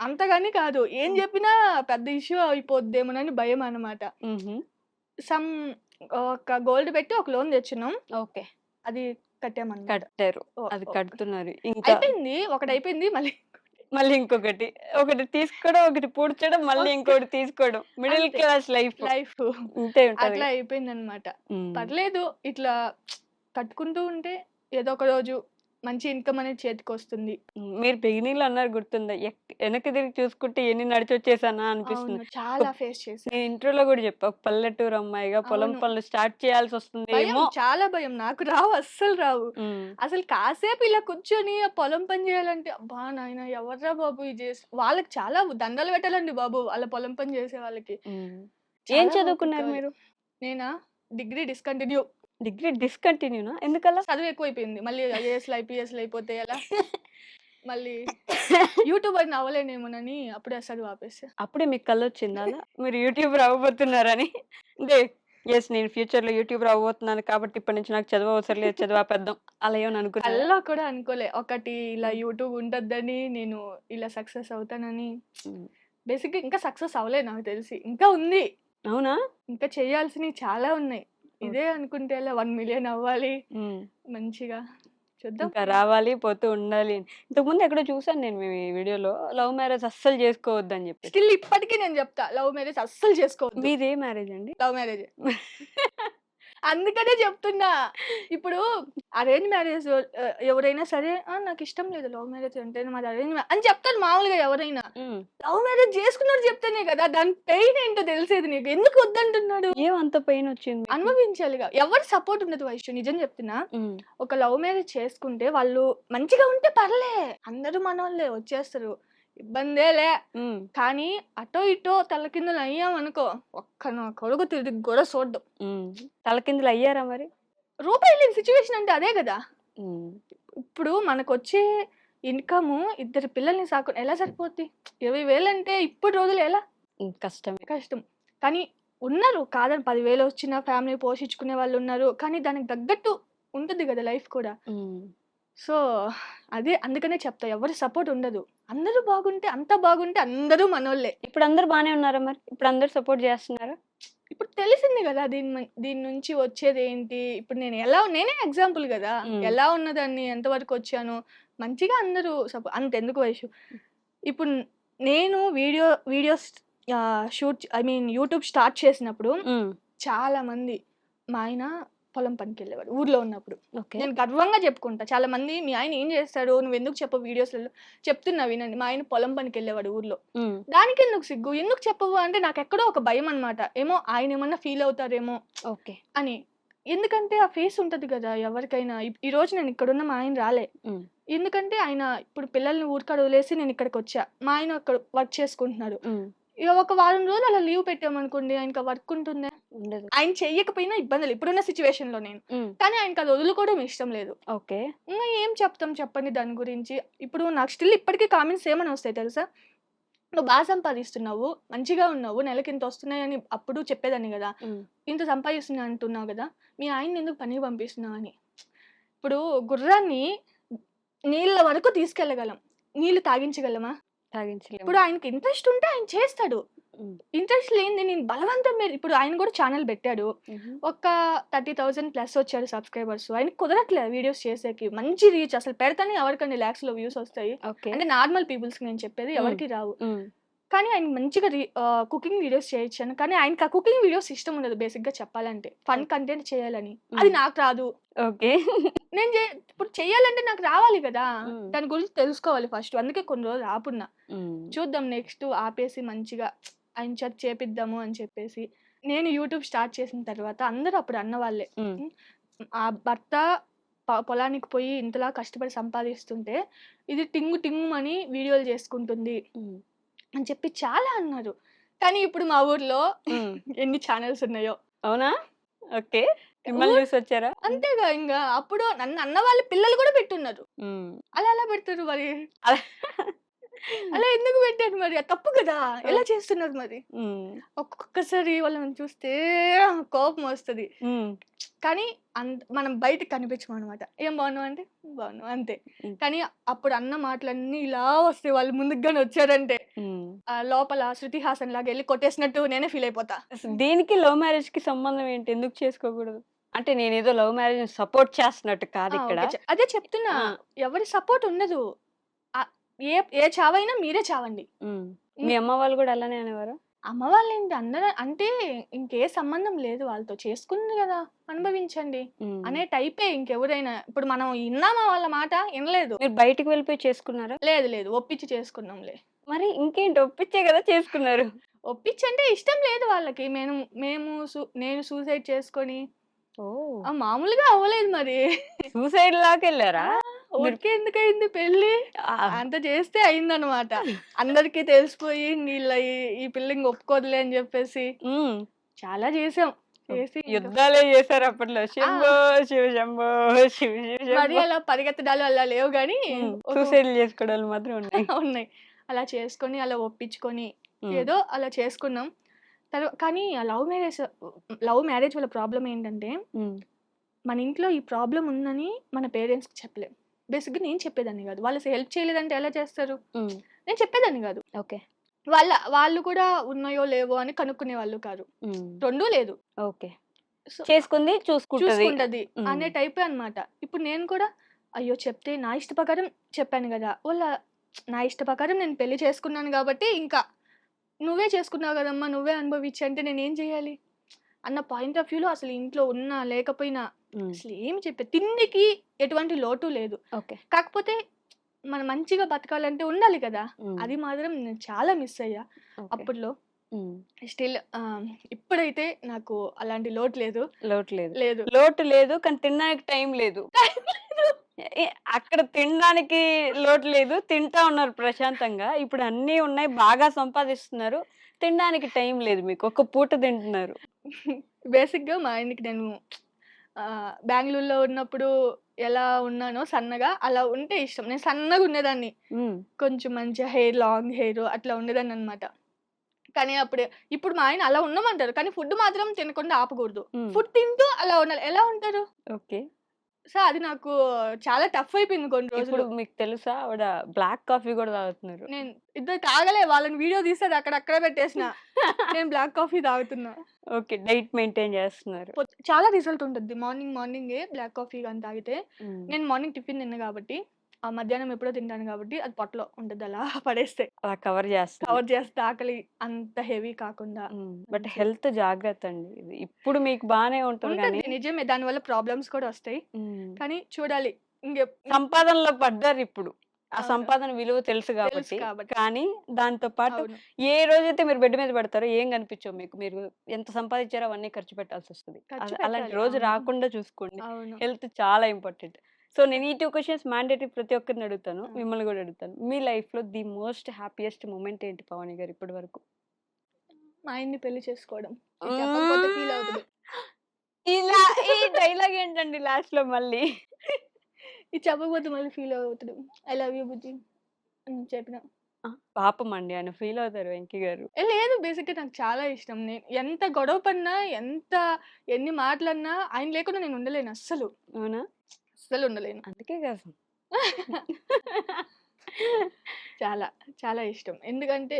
అంతగాని కాదు, ఏం చెప్పినా పెద్ద ఇష్యూ అయిపోద్దేమోనని భయం అన్నమాట. సమ్ ఒక గోల్డ్ పెట్టి ఒక లోన్ తెచ్చున్నాం, ఓకే, అది కట్టామన్నమాట. కట్టారు. ఓ, అది ఓ. కడుతున్నారు ఇంకా. అయిపోయింది, ఒకటి అయిపోయింది, మళ్ళీ మళ్ళీ ఇంకొకటి, ఒకటి తీసుకోవడం, ఒకటి పూడ్చడం, మళ్ళీ ఇంకోటి తీసుకోవడం. మిడిల్ అంతే. క్లాస్ లైఫ్ లైఫ్ ఇంతే ఉంటది. అట్లా అయిపోయింది అనమాట. ఉమ్. పర్లేదు, ఇట్లా కట్టుకుంటూ ఉంటే ఏదో ఒక రోజు మంచి ఇన్కమ్ అనేది చేతికి వస్తుంది. మీరు బిగినింగ్ లో అన్నారు గుర్తుందా, వెనక్కి తిరిగి చూసుకుంటే ఎన్ని నడిచి వచ్చేసానా అనిపిస్తుంది. అవును, చాలా ఫేస్ చేశాను. నేను ఇంట్రోలో కూడా చెప్పా, ఒక పల్లెటూరు అమ్మాయిగా పొలం అవును. పనులు స్టార్ట్ చేయాల్సి వస్తుంది భయం, ఏమో. చాలా భయం, నాకు రావు, అస్సలు రావు. ఉమ్, అసలు కాసేపు ఇలా కూర్చొని ఆ పొలం పని చేయాలంటే అబ్బా నాయన ఎవర్రా బాబు ఇది చేసి, వాళ్ళకి చాలా దండలు పెట్టాలండి బాబు, వాళ్ళ పొలం పని చేసే వాళ్ళకి. ఉమ్. ఏం చాలా చదువుకున్నారు ఓపిక. మీరు? నేనా డిగ్రీ డిస్కంటిన్యూ. డిగ్రీ డిస్కంటిన్యూనా, ఎందుకలా? చదువు ఎక్కువైపోయింది, మళ్ళీ ఐఏఎస్లు ఐపీఎస్లు అయిపోతే ఎలా, మళ్ళీ యూట్యూబర్ అవ్వలేనేమోనని అప్పుడే చదువు ఆపేసా. అప్పుడే మీకు కళ్ళు వచ్చిందా అలా? మీరు యూట్యూబర్ అవ్వబోతున్నారని? అంటే ఎస్, నేను ఫ్యూచర్ లో యూట్యూబర్ అవ్వబోతున్నాను కాబట్టి ఇప్పటి నుంచి నాకు చదువు అవసరం లేదు, చదువు ఆపేద్దాం అలా ఏమని అనుకున్నారా? అలా కూడా అనుకోలే, ఒకటి ఇలా యూట్యూబ్ ఉంటద్దని, నేను ఇలా సక్సెస్ అవుతానని. ఉమ్. బేసిక్గా ఇంకా సక్సెస్ అవ్వలేదు నాకు తెలిసి, ఇంకా ఉంది, అవునా? ఇంకా చేయాల్సినవి చాలా ఉన్నాయి. ఇదే అనుకుంటే ఎలా 1 మిలియన్ అవ్వాలి ఉమ్. మంచిగా, చూద్దాం. ఇంకా రావాలి, పోతూ ఉండాలి అని. ఇంతకుముందు ఎక్కడో చూసాను నేను మీ వీడియోలో, లవ్ మ్యారేజ్ అస్సలు చేసుకోవద్దు అని చెప్పి. స్టిల్ ఇప్పటికీ నేను చెప్తా, లవ్ మ్యారేజ్ అస్సలు చేసుకోవద్దు. మీదే మ్యారేజ్ అండి? Love marriage. అందుకనే చెప్తున్నా. ఇప్పుడు అరేంజ్ మ్యారేజ్ ఎవరైనా సరే, నాకు ఇష్టం లేదు లవ్ మ్యారేజ్ అంటే, మాది అరేంజ్ అని చెప్తారు మామూలుగా ఎవరైనా. ఉమ్. లవ్ మ్యారేజ్ చేసుకున్నాడు చెప్తేనే కదా దాని పెయిన్ ఏంటో తెలిసేది నీకు. ఎందుకు వద్దంటున్నాడు? ఏం అంత పెయిన్ వచ్చింది మీకు? అనుభవించాలిగా. ఎవరి సపోర్ట్ ఉండదు వైశ్య, నిజం చెప్తున్నా. ఉమ్. ఒక లవ్ మ్యారేజ్ చేసుకుంటే వాళ్ళు మంచిగా ఉంటే పర్లే, అందరూ మనోళ్ళే వచ్చేస్తారు, ఇబ్బందేలే. ఉమ్. కానీ అటో ఇటో తలకిందులు అయ్యామనుకో, ఒక్క నా కొడుకు తిరిగి కూడా చూడ్డం. ఉమ్. తలకిందులు అయ్యారా మరి? రూపాయి లేని సిచ్యువేషన్ అంటే అదే కదా. ఉమ్. ఇప్పుడు మనకు వచ్చే ఇన్కమ్ 2 పిల్లల్ని సాకు ఎలా సరిపోద్ది? 20,000 అంటే ఇప్పుడు రోజులు ఎలా కష్టమే. కష్టం. కానీ ఉన్నారు, కాదని 10,000 వచ్చిన ఫ్యామిలీ పోషించుకునే వాళ్ళు ఉన్నారు, కానీ దానికి తగ్గట్టు ఉంటుంది కదా లైఫ్ కూడా. ఉమ్. సో అదే, అందుకనే చెప్తా, ఎవరి సపోర్ట్ ఉండదు. అందరూ బాగుంటే, అంతా బాగుంటే అందరూ మనోళ్ళే. ఇప్పుడు అందరు బానే ఉన్నారా మరి? ఇప్పుడు అందరు సపోర్ట్ చేస్తున్నారా? ఇప్పుడు తెలిసింది కదా దీని నుంచి వచ్చేది ఏంటి. ఇప్పుడు నేనే ఎగ్జాంపుల్ కదా, ఎలా ఉన్నదాన్ని ఎంతవరకు వచ్చాను. మంచిగా అందరూ అంతెందుకు వయసు. ఇప్పుడు నేను వీడియోస్ షూట్ యూట్యూబ్ స్టార్ట్ చేసినప్పుడు చాలా మంది, మా ఆయన పొలం పనికి వెళ్ళేవాడు ఊర్లో ఉన్నప్పుడు. ఓకే. నేను గర్వంగా చెప్పుకుంటా, చాలా మంది మీ ఆయన ఏం చేస్తాడు, నువ్వు ఎందుకు చెప్పవు వీడియోస్లలో. చెప్తున్నా వినండి, మా ఆయన పొలం పనికి వెళ్ళేవాడు ఊర్లో. దానికి ఎందుకు సిగ్గు, ఎందుకు చెప్పవు అంటే నాకు ఎక్కడో ఒక భయం అనమాట. ఏమో ఆయన ఏమన్నా ఫీల్ అవుతారేమో ఓకే అని. ఎందుకంటే ఆ ఫేస్ ఉంటది కదా ఎవరికైనా. ఈ రోజు నేను ఇక్కడున్న మా ఆయన రాలే, ఎందుకంటే ఆయన ఇప్పుడు పిల్లల్ని ఊరికాడ వదిలేసి నేను ఇక్కడికి వచ్చా. మా ఆయన అక్కడ వర్క్ చేసుకుంటున్నాడు. ఇక ఒక వారం రోజులు అలా లీవ్ పెట్టామనుకోండి, ఆయనకి వర్క్ ఉంటుందే. ఉండదు. ఆయన చెయ్యకపోయినా ఇబ్బందులు ఇప్పుడున్న సిచ్యువేషన్ లో నేను. కానీ ఆయనకి అది వదులుకోవడం ఇష్టం లేదు. ఓకే. ఇంకా ఏం చెప్తాం చెప్పండి దాని గురించి. ఇప్పుడు నాకు స్టిల్ ఇప్పటికీ కామెంట్స్ ఏమని వస్తాయి తెలుసా, నువ్వు బాగా సంపాదిస్తున్నావు, మంచిగా ఉన్నావు, నెలకి ఇంత వస్తున్నాయని అప్పుడు చెప్పేదాన్ని కదా, ఇంత సంపాదిస్తున్నా అంటున్నావు కదా, మీ ఆయన ఎందుకు పనికి పంపిస్తున్నావు అని. ఇప్పుడు గుర్రాన్ని నీళ్ళ వరకు తీసుకెళ్ళగలం, నీళ్ళు తాగించగలమా? తాగించలేము. ఇప్పుడు ఆయనకి ఇంట్రెస్ట్ ఉంటే ఆయన చేస్తాడు. ఇంట్రెస్ట్ లేనిది నేను బలవంతం మీద. ఇప్పుడు ఆయన కూడా ఛానల్ పెట్టాడు, ఒక 30,000 ప్లస్ వచ్చారు సబ్స్క్రైబర్స్. ఆయనకి కుదరట్లేదు వీడియోస్ చేసేకి, మంచి రీచ్. అసలు పెడతానే ఎవరికన్నా lakhs లో వ్యూస్ వస్తాయి, అంటే నార్మల్ పీపుల్స్ కి నేను చెప్పేది, ఎవరికి రావు. కానీ ఆయన మంచిగా కుకింగ్ వీడియోస్ చేయొచ్చాను, కానీ ఆయనకి ఆ కుకింగ్ వీడియోస్ ఇష్టం ఉండదు బేసిక్ గా చెప్పాలంటే. ఫన్ కంటెంట్ చేయాలని, అది నాకు రాదు. ఓకే. నేను ఇప్పుడు చెయ్యాలంటే నాకు రావాలి కదా, దాని గురించి తెలుసుకోవాలి ఫస్ట్. అందుకే కొన్ని రోజులు ఆపున్నా, చూద్దాం నెక్స్ట్ ఆపేసి మంచిగా ఆయన చేత చేపిద్దాము అని చెప్పేసి. నేను యూట్యూబ్ స్టార్ట్ చేసిన తర్వాత అందరూ అప్పుడు అన్న వాళ్ళే, ఆ భర్త పొలానికి పోయి ఇంతలా కష్టపడి సంపాదిస్తుంటే ఇది టింగు టింగుమని వీడియోలు చేసుకుంటుంది అని చెప్పి చాలా అన్నారు. కానీ ఇప్పుడు మా ఊర్లో ఎన్ని ఛానల్స్ ఉన్నాయో. అవునా? ఓకే. మిమ్మల్ని చూసి వచ్చారా? అంతేగా ఇంగా అప్పుడు నన్ను అన్న వాళ్ళ పిల్లలు కూడా పెట్టున్నారు. అలా ఎలా పెడతారు మరి? అలా అలా ఎందుకు పెట్టారు మరి? అది తప్పు కదా! ఎలా చేస్తున్నారు మరి? ఒక్కొక్కసారి వాళ్ళని చూస్తే కోపం వస్తది. కానీ మనం బయటకి కనిపించమనమాట. ఏం బాగున్నావు అంటే బాగున్నావు అంతే. కానీ అప్పుడు అన్న మాటలన్నీ ఇలా వస్తాయి వాళ్ళు ముందుకు గాని వచ్చారంటే. లోపల శృతి హాసన్ లాగా వెళ్ళి కొట్టేసినట్టు నేనే ఫీల్ అయిపోతా. దీనికి లవ్ మ్యారేజ్ కి సంబంధం ఏంటి? ఎందుకు చేసుకోకూడదు? అంటే నేనేదో లవ్ మ్యారేజ్ సపోర్ట్ చేస్తున్నట్టు కాదు ఇక్కడ. అదే చెప్తున్నా. ఎవరి సపోర్ట్ ఉండదు. ఏ చావైనా మీరే చావండి. మీ అమ్మ వాళ్ళు కూడా అలానే అనేవారు? అమ్మ వాళ్ళు ఏంటి అందరూ అంటే ఇంకే సంబంధం లేదు వాళ్ళతో, చేసుకుంది కదా అనుభవించండి అనే టైపే ఇంకెవరైనా. ఇప్పుడు మనం విన్నామా వాళ్ళ మాట? వినలేదు. మీరు బయటికి వెళ్ళిపోయి చేసుకున్నారా? లేదు లేదు, ఒప్పించి చేసుకున్నాంలే. మరి ఇంకేంటి, ఒప్పించే కదా చేసుకున్నారు. ఒప్పించి అంటే ఇష్టం లేదు వాళ్ళకి. నేను సూసైడ్ చేసుకొని మామూలుగా అవ్వలేదు మరి. సూసైడ్ లాగా వెళ్ళారా? ఊరికే ఎందుకయింది పెళ్లి? అంత చేస్తే అయిందనమాట. అందరికి తెలిసిపోయి ఈ పిల్ల ఇంక ఒప్పుకోదులే అని చెప్పేసి చాలా చేసాం. చేసి యుద్ధాలే చేశారు అప్పట్లో. శంభో శివ శంభో శివ శివ. మరి అలా పరిగెత్తడాలు అలా లేవు గానీ సూసైడ్ చేసుకోవడాలు మాత్రం ఉన్నాయి. ఉన్నాయి. అలా చేసుకొని అలా ఒప్పించుకొని ఏదో అలా చేసుకున్నాం. కానీ ఆ లవ్ మ్యారేజ్ వల్ల ప్రాబ్లం ఏంటంటే మన ఇంట్లో ఈ ప్రాబ్లం ఉందని మన పేరెంట్స్కి చెప్పలేం. బేసిక్గా నేను చెప్పేదాన్ని కాదు. వాళ్ళు హెల్ప్ చేయలేదంటే ఎలా చేస్తారు? నేను చెప్పేదాన్ని కాదు. ఓకే. వాళ్ళు కూడా ఉన్నాయో లేవో అని కనుక్కునే వాళ్ళు కాదు. రెండూ లేదు. ఓకే. చేసుకుంది చూసుకుంటది అనే టైపే అన్నమాట. ఇప్పుడు నేను కూడా అయ్యో చెప్తే నా ఇష్ట ప్రకారం చెప్పాను కదా, నా ఇష్ట ప్రకారం నేను పెళ్లి చేసుకున్నాను కాబట్టి ఇంకా నువ్వే చేసుకున్నావు కదమ్మా, నువ్వే అనుభవించి అంటే నేనేం చేయాలి అన్న పాయింట్ ఆఫ్ వ్యూలో అసలు ఇంట్లో ఉన్నా లేకపోయినా అసలు ఏమి చెప్పే తిండికి ఎటువంటి లోటు లేదు. కాకపోతే మనం మంచిగా బతకాలంటే ఉండాలి కదా, అది మాత్రం నేను చాలా మిస్ అయ్యా అప్పట్లో. స్టిల్ ఇప్పుడైతే నాకు అలాంటి లోటు లేదు. లోటు లేదు కానీ తినడానికి టైం లేదు. అక్కడ తినడానికి లోటు లేదు, తింటా ఉన్నారు ప్రశాంతంగా. ఇప్పుడు అన్నీ ఉన్నాయి, బాగా సంపాదిస్తున్నారు, తినడానికి టైం లేదు మీకు. ఒక్క పూట తింటున్నారు. బేసిక్గా మా ఆయనకి నేను బెంగళూరులో ఉన్నప్పుడు ఎలా ఉన్నానో సన్నగా అలా ఉంటే ఇష్టం. నేను సన్నగా ఉండేదాన్ని, కొంచెం మంచిగా హెయిర్, లాంగ్ హెయిర్ అట్లా ఉండేదాన్ని అనమాట. కానీ ఇప్పుడు మా ఆయన అలా ఉండమంటారు, కానీ ఫుడ్ మాత్రం తినకుండా ఆపకూడదు. ఫుడ్ తింటూ అలా ఉండాలి. ఎలా ఉంటారు? ఓకే. సో అది నాకు చాలా టఫ్ అయిపోయింది కొన్ని రోజులు. మీకు తెలుసా ఆవిడ బ్లాక్ కాఫీ కూడా తాగుతున్నారు? నేను ఇద్దరు తాగలే, వాళ్ళని వీడియో తీసేది అక్కడే పెట్టేసిన. నేను బ్లాక్ కాఫీ తాగుతున్నా. ఓకే. డైట్ మెయింటైన్ చేస్తున్నారు. చాలా రిజల్ట్ ఉంటుంది. మార్నింగే బ్లాక్ కాఫీ కానీ తాగితే. నేను మార్నింగ్ టిఫిన్ తిన్నా కాబట్టి ఆ మధ్యాహ్నం ఎప్పుడో తింటాను కాబట్టి అది పొట్టలో ఉంటుంది, అలా పడేస్తే అలా కవర్ చేస్తే ఆకలి అంత హెవీ కాకుండా. బట్ హెల్త్ జాగ్రత్త అండి. ఇప్పుడు మీకు బానే ఉంటుంది కానీ నిజమే, దానివల్ల ప్రాబ్లమ్స్ కూడా వస్తాయి. కానీ చూడాలి. సంపాదనలో పడ్డారు ఇప్పుడు. ఆ సంపాదన విలువ తెలుసు కాబట్టి. కానీ దాంతో పాటు ఏ రోజైతే మీరు బెడ్ మీద పడతారో ఏం కనిపించవు మీకు. మీరు ఎంత సంపాదించారో అవన్నీ ఖర్చు పెట్టాల్సి వస్తుంది. అలాంటి రోజు రాకుండా చూసుకోండి. హెల్త్ చాలా ఇంపార్టెంట్. సో నేను ఈ 2 క్వశ్చన్స్ మ్యాండేటరీ ప్రతి ఒక్కరిని అడుగుతాను, మిమ్మల్ని కూడా అడుగుతాను. మీ లైఫ్ లో ది మోస్ట్ హ్యాపీయెస్ట్ మూమెంట్ ఏంటి పావని గారు ఇప్పటి వరకు? మా ఆయన్ని పెళ్లి చేసుకోవడం. ఫీల్ అవుతుంది. ఇలా ఈ డైలాగ్ ఏంటండి లాస్ట్ లో మళ్ళీ? ఇది చెప్పకపోతే మళ్ళీ ఫీల్ అవుతాడు. ఐ లవ్ యూ బుజ్జి అని చెప్పిన. పాపం అండి, ఆయన ఫీల్ అవుతారు వెంకీ గారు. లేదు, బేసిక్గా నాకు చాలా ఇష్టం. నేను ఎంత గొడవ పడినా, ఎన్ని మాటలన్నా ఆయన లేకుండా నేను ఉండలేను అస్సలు. అవునా? అస్సలు ఉండలేను. అందుకే కదా చాలా చాలా ఇష్టం. ఎందుకంటే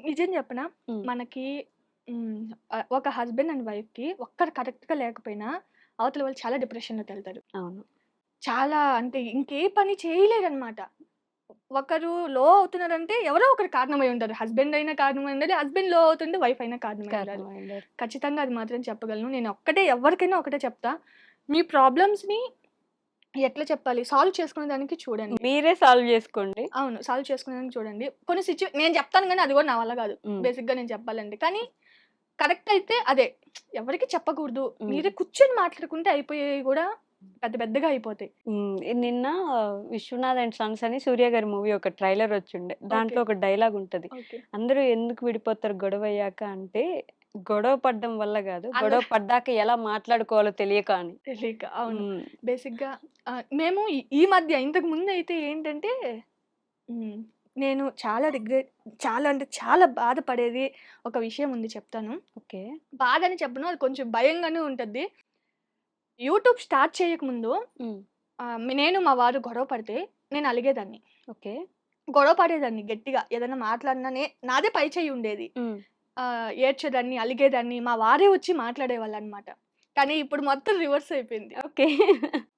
నిజం చెప్పనా, మనకి ఒక హస్బెండ్ అండ్ వైఫ్ కి ఒక్కరు కరెక్ట్ గా లేకపోయినా అవతల వాళ్ళు చాలా డిప్రెషన్ లోకి వెళ్తారు. అవును. చాలా అంటే ఇంకే పని చేయలేరనమాట. ఒకరు లో అవుతున్నారంటే ఎవరో ఒకరు కారణమై ఉంటారు. హస్బెండ్ అయినా కారణమై ఉండాలి, హస్బెండ్ లో అవుతుంటే వైఫ్ అయినా కారణమై ఉండాలి. ఖచ్చితంగా అది మాత్రం చెప్పగలను. నేను ఎవరికైనా ఒకటే చెప్తా, మీ ప్రాబ్లమ్స్ ని ఎట్లా చెప్పాలి, సాల్వ్ చేసుకునే దానికి చూడండి. మీరే సాల్వ్ చేసుకోండి. అవును, సాల్వ్ చేసుకునే దానికి చూడండి. కొన్ని నేను చెప్తాను కానీ అది కూడా నా వల్ల కాదు బేసిక్ గా నేను చెప్పాలంటే. కానీ కరెక్ట్ అయితే అదే, ఎవరికి చెప్పకూడదు. మీరే కూర్చొని మాట్లాడుకుంటే అయిపోయేవి కూడా పెద్ద పెద్దగా అయిపోతాయి. నిన్న 'విశ్వనాథ్ అండ్ సన్స్' అని సూర్య గారి మూవీ ఒక ట్రైలర్ వచ్చిండే. దాంట్లో ఓకే. ఒక డైలాగ్ ఉంటది. ఓకే. అందరూ ఎందుకు విడిపోతారు గొడవయ్యాక అంటే, గొడవ పడడం వల్ల గాదు. అందరూ గొడవ పడ్డాక ఎలా మాట్లాడుకోవాలో తెలియక అని. తెలియక. అవును. హ్మ్. బేసిక్‌గా మేము ఈ మధ్య ఇంతకు ముందయితే ఏంటంటే హ్మ్. నేను చాలా అంటే చాలా బాధపడేది ఒక విషయం ఉంది చెప్తాను. ఓకే. బాధని చెప్పను. అది కొంచెం భయంగానే ఉంటది. యూట్యూబ్ స్టార్ట్ చేయకముందు హ్మ్. నేను మా వారు గొడవ పడితే నేను అలిగేదాన్ని. ఓకే. గొడవ పడేదాన్ని గట్టిగా. ఏదైనా మాట్లాడినా నాదే పై చెయ్యి ఉండేది. హ్మ్. ఏడ్చేదాన్ని, అలిగేదాన్ని. మా వారే వచ్చి మాట్లాడేవాళ్ళనమాట. కానీ ఇప్పుడు మొత్తం రివర్స్ అయిపోయింది. ఓకే.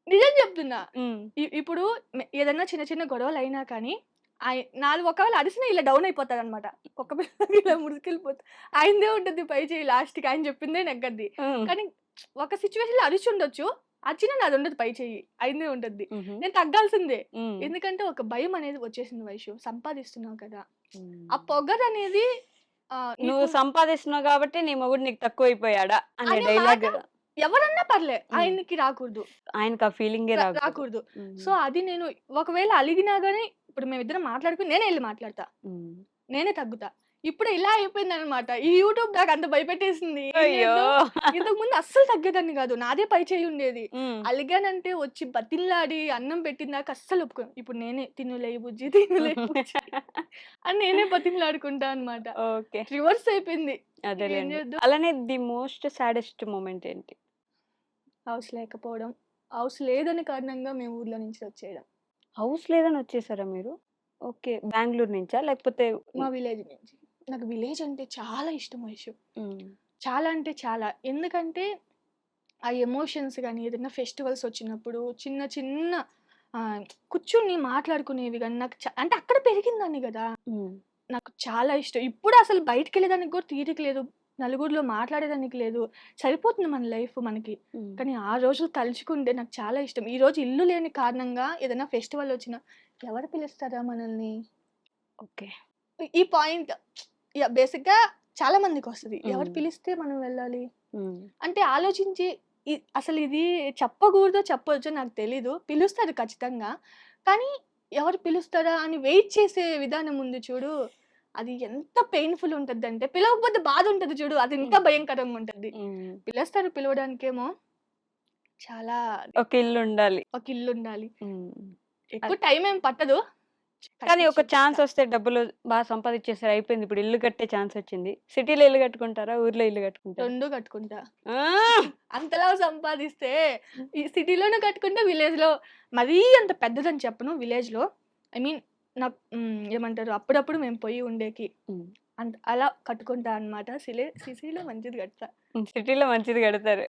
నిజం చెప్తున్నా. హ్మ్. ఇప్పుడు ఏదన్నా చిన్న చిన్న గొడవలయినా కానీ నాది ఒకవేళ అరిసినా ఇలా డౌన్ అయిపోతాడనమాట. ఒక్క పిల్లకి ఇలా ముడుచుకెళ్ళిపోతా. ఆయనదే ఉంటది పై చెయ్యి లాస్ట్‌కి. ఆయన చెప్పిందే నెగ్గద్ది. హ్మ్. కానీ ఒక సిట్యుయేషన్‌లో అరిచుండొచ్చు. అరిచినా నాదుండదు పై చెయ్యి. ఆయనదే ఉంటది. హుహు. నేను తగ్గాల్సిందే. హ్మ్. ఎందుకంటే ఒక భయం అనేది వచ్చేసింది వైషు. సంపాదిస్తున్నావు కదా! ఆ హ్మ్. పొగరనేది నువ్వు నీకు సంపాదిస్తున్నావు గాబట్టి నీ మొగుడు నీకు తక్కువైపోయాడా అనే అనే మాట డైలాగ్. ఎవరన్నా పర్లే. హ్మ్. ఆయనకి రాకూడదు. ఆయనకా ఫీలింగే రాకూడదు. రాకూడదు. హ్మ్. సో, అది నేను ఒకవేళ అలిగినా గాని ఇప్పుడు మేమిద్దరం మాట్లాడుకొని నేనే ఎళ్లి మాట్లాడతా. హ్మ్. నేనే తగ్గుతా. ఇప్పుడు ఇలా అయిపోయిందనమాట. ఈ యూట్యూబ్ నాకంత భయపెట్టేసింది. ఏం అయ్యో! చేద్దాం? ఇంతకుముందు అస్సలు తగ్గేదాన్ని గాదు. నాదే పై చెయ్యి ఉండేది. హ్మ్. అలిగానంటే వచ్చి బతిమలాడి అన్నం పెట్టిందాక అస్సలు ఒప్పుకోను. ఇప్పుడు నేనే తినులే బుజ్జి, తినులే బుజ్జి అని నేనే బతిమలాడుకుంటా అనమాట. ఓకే. రివర్స్ అయిపోయింది. ఏం అదేలెండి. చేద్దాం? అలానే ది మోస్ట్ సాడెస్ట్ మొమెంట్ ఏంటి? హౌస్ లేకపోవడం. హౌస్ లేదని కారణంగా మేము ఊర్లో నుంచి వచ్చేయడం. హౌస్ లేదని వచ్చేసారా మీరు? ఓకే. బెంగుళూరు నుంచా? లేకపోతే మా విలేజ్ నుంచి. నాకు విలేజ్ అంటే చాలా ఇష్టం వైషు. హ్మ్. చాలా అంటే చాలా. ఎందుకంటే ఆ ఎమోషన్స్ గాని, ఏదైనా ఫెస్టివల్స్ వచ్చినప్పుడు చిన్న చిన్న కూర్చొని మాట్లాడుకునేవి గాని నాకు అంటే అక్కడ పెరిగిందాన్ని గదా! హ్మ్. నాకు చాలా ఇష్టం. ఇప్పుడు అసలు బయటికెళ్ళేదానికి కూడా తీరిక లేదు. నలుగురిలో మాట్లాడేదానికి లేదు. సరిపోతుంది మన లైఫ్ మనకి. హ్మ్. కానీ ఆ రోజులు తలుచుకుంటే నాకు చాలా ఇష్టం. ఈరోజు ఇల్లు లేని కారణంగా ఏదైనా ఫెస్టివల్ వచ్చినా ఎవరు పిలుస్తారా మనల్ని? ఓకే. ఈ పాయింట్ బేసిక్‌గా చాలా మందికొస్తది. ఎవరు హ్మ్. పిలిస్తే మనం వెళ్ళాలి? హ్మ్. అంటే ఆలోచించి అసలిది చెప్పకూడదో, చెప్పొచ్చో నాకు తెలీదు. పిలుస్తారు ఖచ్చితంగా. కానీ ఎవరు పిలుస్తారా అని వెయిట్ చేసే విధానం ఉంది చూడు. అది ఎంత పెయిన్‌ఫుల్ ఉంటదంటే పిలవకపోతే బాధుంటది చూడు. అది ఇంకా హ్మ్. భయంకరంగా ఉంటది. హ్మ్. పిలుస్తారు పిలవడానికేమో చాలా ఒక ఇల్లుండాలి. ఒక ఇల్లుండాలి. హ్మ్. ఎక్కువ టైం ఏం పట్టదు. కానీ కట్టి ఒక చూపిస్తా. ఛాన్స్ వస్తే డబ్బులు సంపాదిచ్చేసారు అయిపోయింది. ఇప్పుడు ఇల్లు కట్టే ఛాన్స్ వచ్చింది. సిటీలో ఇల్లు కట్టుకుంటారా? ఊర్లో ఇల్లు కట్టుకుంటారా? 2 కట్టుకుంటా. ఆ! అంతలా సంపాదిస్తే ఈ సిటీలోనే కట్టుకుంటే విలేజ్‌లో మరీ అంత పెద్దదని చెప్పను విలేజ్‌లో. ఐ మీన్ నాకు ఏమంటారు అప్పుడప్పుడు మేము పోయి ఉండేకి. హ్మ్. అలా కట్టుకుంటా అనమాట. సిటీలో మంచిది కడతా. సిటీలో మంచిది కడతారు.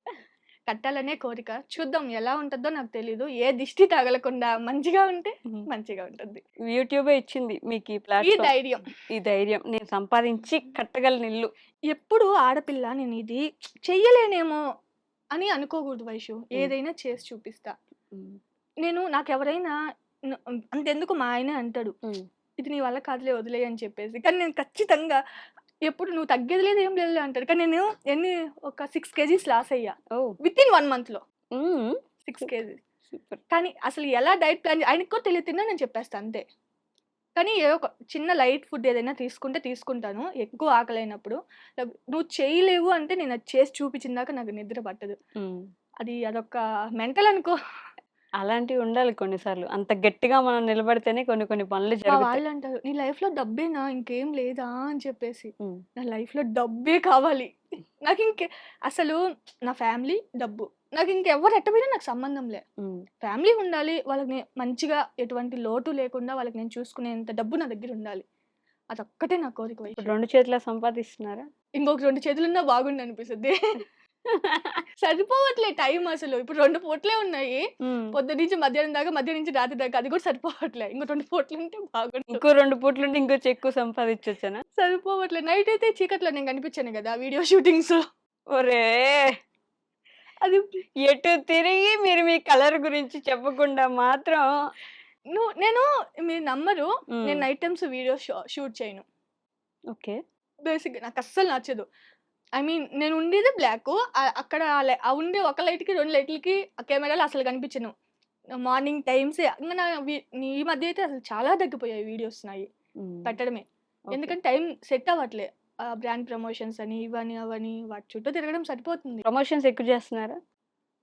కట్టాలనే కోరిక. చూద్దాం ఎలా ఉంటదో నాకు తెలీదు. ఏ దిష్టి తగలకుండా మంచిగా ఉంటే హ్మ్. మంచిగా ఉంటది. యూట్యూబే ఇచ్చింది మీకు ఈ ఈ ప్లాట్‌ఫార్మ్. ధైర్యం. ఈ ధైర్యం. నేను సంపాదించి కట్టగలను ఇల్లు. ఎప్పుడు ఆడపిల్ల నేనిది చెయ్యలేనేమో అని అనుకోకూడదు వైషు. హ్మ్. ఏదైనా చేసి చూపిస్తా. హ్మ్. నాకెవరైనా అంతెందుకు మా ఆయనే అంటాడు. హ్మ్. ఇది నీ వల్ల కాదులే వదిలేయి అని చెప్పేసి. కానీ నేను ఖచ్చితంగా ఎప్పుడు నువ్వు తగ్గేది లేదు ఏం లేదులే అంటాడు. కానీ నేను ఒక 6 కేజీస్ లాస్ అయ్యా. ఓహ్! వితిన్ 1 మంత్‌లో హ్మ్. 6 కేజీస్. సూపర్. కానీ అసలు ఎలా డైట్ ప్లాన్ ఆయనకి కూడా తెలియదు తిన్నా చెప్పేస్తా అంతే. కానీ ఏదో ఒక చిన్న లైట్ ఫుడ్ ఏదైనా తీసుకుంటాను. ఎక్కువ ఆకలైనప్పుడు. నువ్వు చేయలేవు అంటే నేను అది చేసి చూపించిన దాకా నాకు నిద్ర పట్టదు. హ్మ్. అదొక మెంటల్ అనుకో. అలాంటివి ఉండాలి కొన్ని సార్లు. అంత గట్టిగా మనం నిలబడితేనే కొన్ని కొన్ని పనులు మా జరుగుతాయి. వాళ్ళంటారు, "నీ లైఫ్‌లో డబ్బేనా ఇంకేం లేదా?" అని చెప్పేసి. హ్మ్. నా లైఫ్‌లో డబ్బే కావాలి. నాకింకే అసలు నా ఫ్యామిలీ, డబ్బు. నాకింకెవ్వరు ఎట్టపోయినా నాకు సంబంధం లే. హ్మ్. ఫ్యామిలీ ఉండాలి. వాళ్ళని మంచిగా ఎటువంటి లోటు లేకుండా వాళ్ళకి నేను చూసుకునేంత డబ్బు నా దగ్గరుండాలి. అదొక్కటే నా కోరిక ఇప్పుడు వైషు. 2 చేతులా సంపాదిస్తున్నారా? ఇంకొక 2 చేతులున్నా బాగుండనిపిస్తది. సరిపోవట్లే టైం అసలు. ఇప్పుడు 2 పూటలే ఉన్నాయి. హ్మ్. పొద్దున్నుంచి మధ్యాహ్నం దాకా, మధ్యాహ్నం నుంచి రాత్రి దాకా అది కూడా సరిపోవట్లే. ఇంకో 2 పూటలుంటే బాగుండు. ఇంకో 2 పూట్లుంటే ఇంకొంచెం ఎక్కువ సంపాదించొచ్చనా? సరిపోవట్లే. నైట్ అయితే చీకట్లో నేను కనిపించాను గదా! వీడియో షూటింగ్స్‌లో. ఒరేయ్! అది ఎటు తిరిగి మీరు మీ కలర్ గురించి చెప్పకుండా మాత్రం నేను మీరు నమ్మరు. హ్మ్. నేను నైట్ టైమ్స్ వీడియో షూట్ చేయను. ఓకే. బేసిక్‌గా నాకస్సలు నచ్చదు. ఐ మీన్ నేను ఉండేది బ్లాక్. అక్కడ ఆ ఉండే ఒక లైట్‌కి 2 లైట్‌లకి ఆ కెమెరాలో అసలు కనిపించను. మార్నింగ్ టైమ్సే ఇంక ఈ మధ్య అయితే అసలు చాలా తగ్గిపోయాయి వీడియోస్ నాయి హ్మ్. పెట్టడమే. ఓకే. ఎందుకంటే టైం సెట్ అవ్వట్లే. బ్రాండ్ ప్రమోషన్స్ అని, ఇవని, అవని వాటి చుట్టూ తిరగడం సరిపోతుంది. ప్రమోషన్స్ ఎక్కువ చేస్తున్నారా?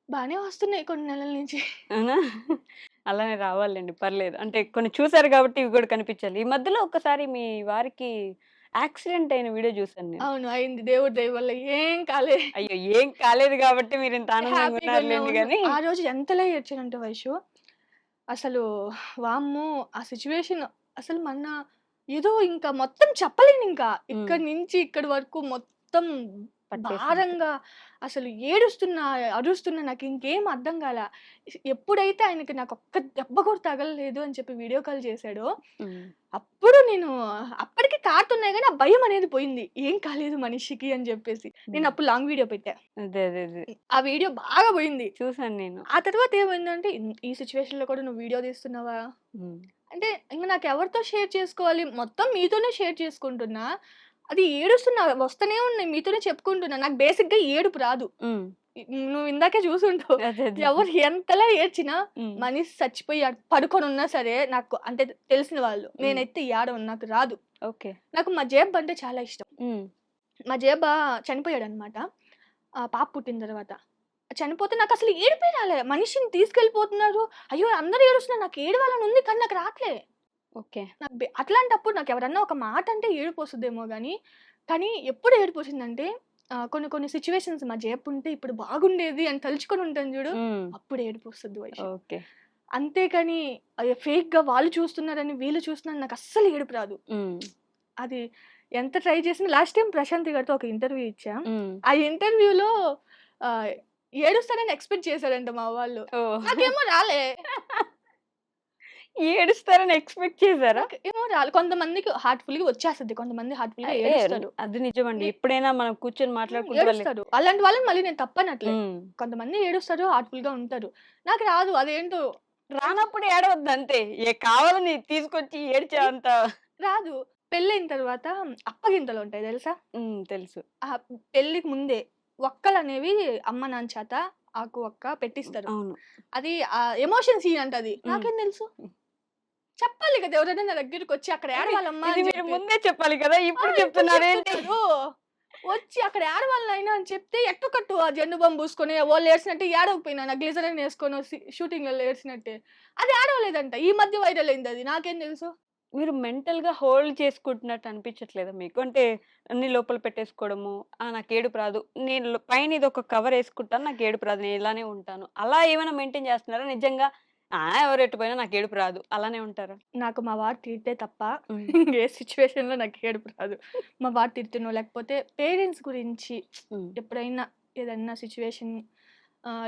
బానే వస్తున్నాయి కొన్ని నెలల నుంచి. అవునా? అలానే రావాలండి పర్లేదు. అంటే కొన్ని చూసారు కాబట్టి ఇవి కూడా కనిపించాలి. ఈ మధ్యలో ఒక్కసారి మీ వారికి యాక్సిడెంట్ అయిన వీడియో చూసాను నేను. అవును. అయింది. దేవుడి దయ వల్ల ఏం కాలే. అయ్యో! ఏం కాలేదు కాబట్టి మీరింత ఆనందంగా హ్యాపీగానే ఉన్నారులెండి ఉన్నాం. గానీ. ఆ రోజు ఎంతలా ఏడ్చానంటే వైషు, అసలు వామ్మో! ఆ సిట్యుయేషన్ అసలు ఏదో ఇంకా మొత్తం చెప్పలేనింకా. హ్మ్. ఇక్కడి నుంచి ఇక్కడి వరకు మొత్తం పట్టేసింది. భారంగా అసలు ఏడుస్తున్నా, అరుస్తున్నా నాకింకేం అర్థం కాల. ఎప్పుడైతే ఆయనకి నాకొక్క దెబ్బ కూడా తగలలేదు అని చెప్పి వీడియో కాల్ చేశాడో, హ్మ్. అప్పుడు నేను అప్పటికి కారుతున్నాయి గానీ, ఆ భయమనేది పోయింది. ఏం కాలేదు మనిషికి అని జెప్పేసి. హ్మ్. నేనప్పుడు లాంగ్ వీడియో పెట్టా. అదే. ఆ వీడియో బాగా పోయింది. చూసాను నేను. ఆ తర్వాత ఏమైందంటే, ఈ సిట్యుయేషన్‌లో కూడా నువ్వు వీడియో తీస్తున్నావా? హ్మ్. అంటే ఇంక నాకెవరితో షేర్ చేసుకోవాలి? మొత్తం మీతోనే షేర్ చేసుకుంటున్నా. అది ఏడుస్తున్నా వస్తనే ఉన్నాయి. మీతోనే చెప్పుకుంటున్నా. నాకు బేసిక్‌గా ఏడుపు రాదు. హ్మ్. నువ్వు ఇందాకే చూసుంటావు. అదే. ఎవరు ఎంతలా ఏడ్చినా హ్మ్. మనిషి చచ్చిపోయి పడుకొనున్నా సరే నాకు అంటే తెలిసిన వాళ్ళు. హ్మ్. నేనైతే ఏడవను. నాకు రాదు. ఓకే. నాకు మా జేబ్ అంటే చాలా ఇష్టం. హ్మ్. మా జేబ చనిపోయాడనమాట. పాప పుట్టిన తర్వాత. చనిపోతే నాకసలు ఏడుపే రాలే. మనిషిని తీసుకెళ్ళిపోతున్నారు. అయ్యో! అందరూ ఏడుస్తున్నారు. నాకు ఏడవాలని ఉంది. కానీ నాకు రాట్లే. ఓకే. నాకు అట్లాంటప్పుడు నాకెవరన్నా ఒక మాట అంటే ఏడుపొస్తదేమో గానీ, కానీ ఎప్పుడు ఏడుపొచ్చిందంటే కొన్ని కొన్ని సిట్యుయేషన్స్ మా జేబుంటే ఇప్పుడు బాగుండేది అని తలుచుకొని ఉంటాను జూడు. హ్మ్. అప్పుడు ఏడుపొస్తది వైషు. ఓకే. అంతేకాని ఫేక్‌గా వాళ్ళు చూస్తున్నారని, వీళ్ళు చూస్తున్నారని నాకస్సలు ఏడుపు రాదు. హ్మ్. అది ఎంత ట్రై చేసినా లాస్ట్ టైమ్ ప్రశాంత్ గారితో ఒక ఇంటర్వ్యూ ఇచ్చా. హ్మ్. ఆ ఇంటర్వ్యూలో ఆహ్, ఏడుస్తానని ఎక్స్‌పెక్ట్ చేసారంట మా వాళ్ళు. ఓహ్! నాకేమో రాలే. ఏడుస్తారని ఎక్స్‌పెక్ట్ చేసారా? నాకేమో రాలే. కొంతమందికి హార్ట్‌ఫుల్‌గా వచ్చేస్తది. కొంతమంది హార్ట్‌ఫుల్‌గా ఏ ఏడుస్తారు. అది నిజమండి. నే ఎప్పుడైనా మనం కూర్చొని మాట్లాడుకుంటూ వాళ్ళే ఏడుస్తారు. అలాంటి వాళ్ళని మళ్ళీ నేను తప్పనట్లే. హ్మ్. కొంతమంది ఏడుస్తారు, హార్ట్‌ఫుల్‌గా ఉంటారు. నాకు రాదు. అదేంటో రానప్పుడు ఏడవద్దంతే. కావాలని తీసుకొచ్చి ఏడ్చేంత రాదు. పెళ్ళైన తర్వాత అప్పగింతలుంటాయి తెలుసా? తెలుసు. పెళ్ళికి ముందే ఒక్కలనేవి అమ్మ, నాన్న చేత ఆకు, ఒక్క పెట్టిస్తారు. అవును. అది ఎమోషన్ సీన్ అంటది. హ్మ్. నాకేం తెలుసు? చెప్పాలి కదా! ఎవరైనా నా దగ్గరికొచ్చి అక్కడ ఇది ఏడవాలమ్మా ఇది అని మీరు చెప్పి. ముందే చెప్పాలి కదా! ఇప్పుడు ఇప్పుడు చెప్తున్నారేంటి? చెప్తున్నారు. వచ్చి అక్కడ ఏడవాలి నాయనా అని చెప్తే ఎట్టకట్టు ఆ జెండు బాంబ్ పూసుకొని వాళ్ళు ఏడ్చినట్టే ఏడవకపోయినా నా గ్లిజరిన్ ఏసుకొని షూటింగ్‌లలో ఏడ్చినట్టే. అది ఏడవలేదంట. ఈ మధ్య వైరల్ అయిందది. నాకేం తెలుసు? మీరు మెంటల్‌గా హోల్డ్ చేసుకుంటున్నట్టు అనిపించట్లేదా మీకు? అంటే అన్నీ లోపల పెట్టేసుకోవడము, నాకు ఏడుపు రాదు. నేను పైన ఇదొక కవర్ ఏసుకుంటాను. నాకు ఏడుపు రాదు. నేను ఇలానే ఉంటాను. అలా ఏమైనా మెయింటైన్ చేస్తున్నారా? నిజంగా ఎవరు ఎటు పోయినా నాకు ఏడుపు రాదు. అలానే ఉంటారా? నాకు మా వారు తిడితే తప్ప హ్మ్. ఏ సిట్యుయేషన్‌లో నాకు ఏడుపు రాదు. మా వారు తిడుతున్నో లేకపోతే పేరెంట్స్ గురించి హ్మ్. ఎప్పుడైనా ఏదన్నా సిట్యుయేషన్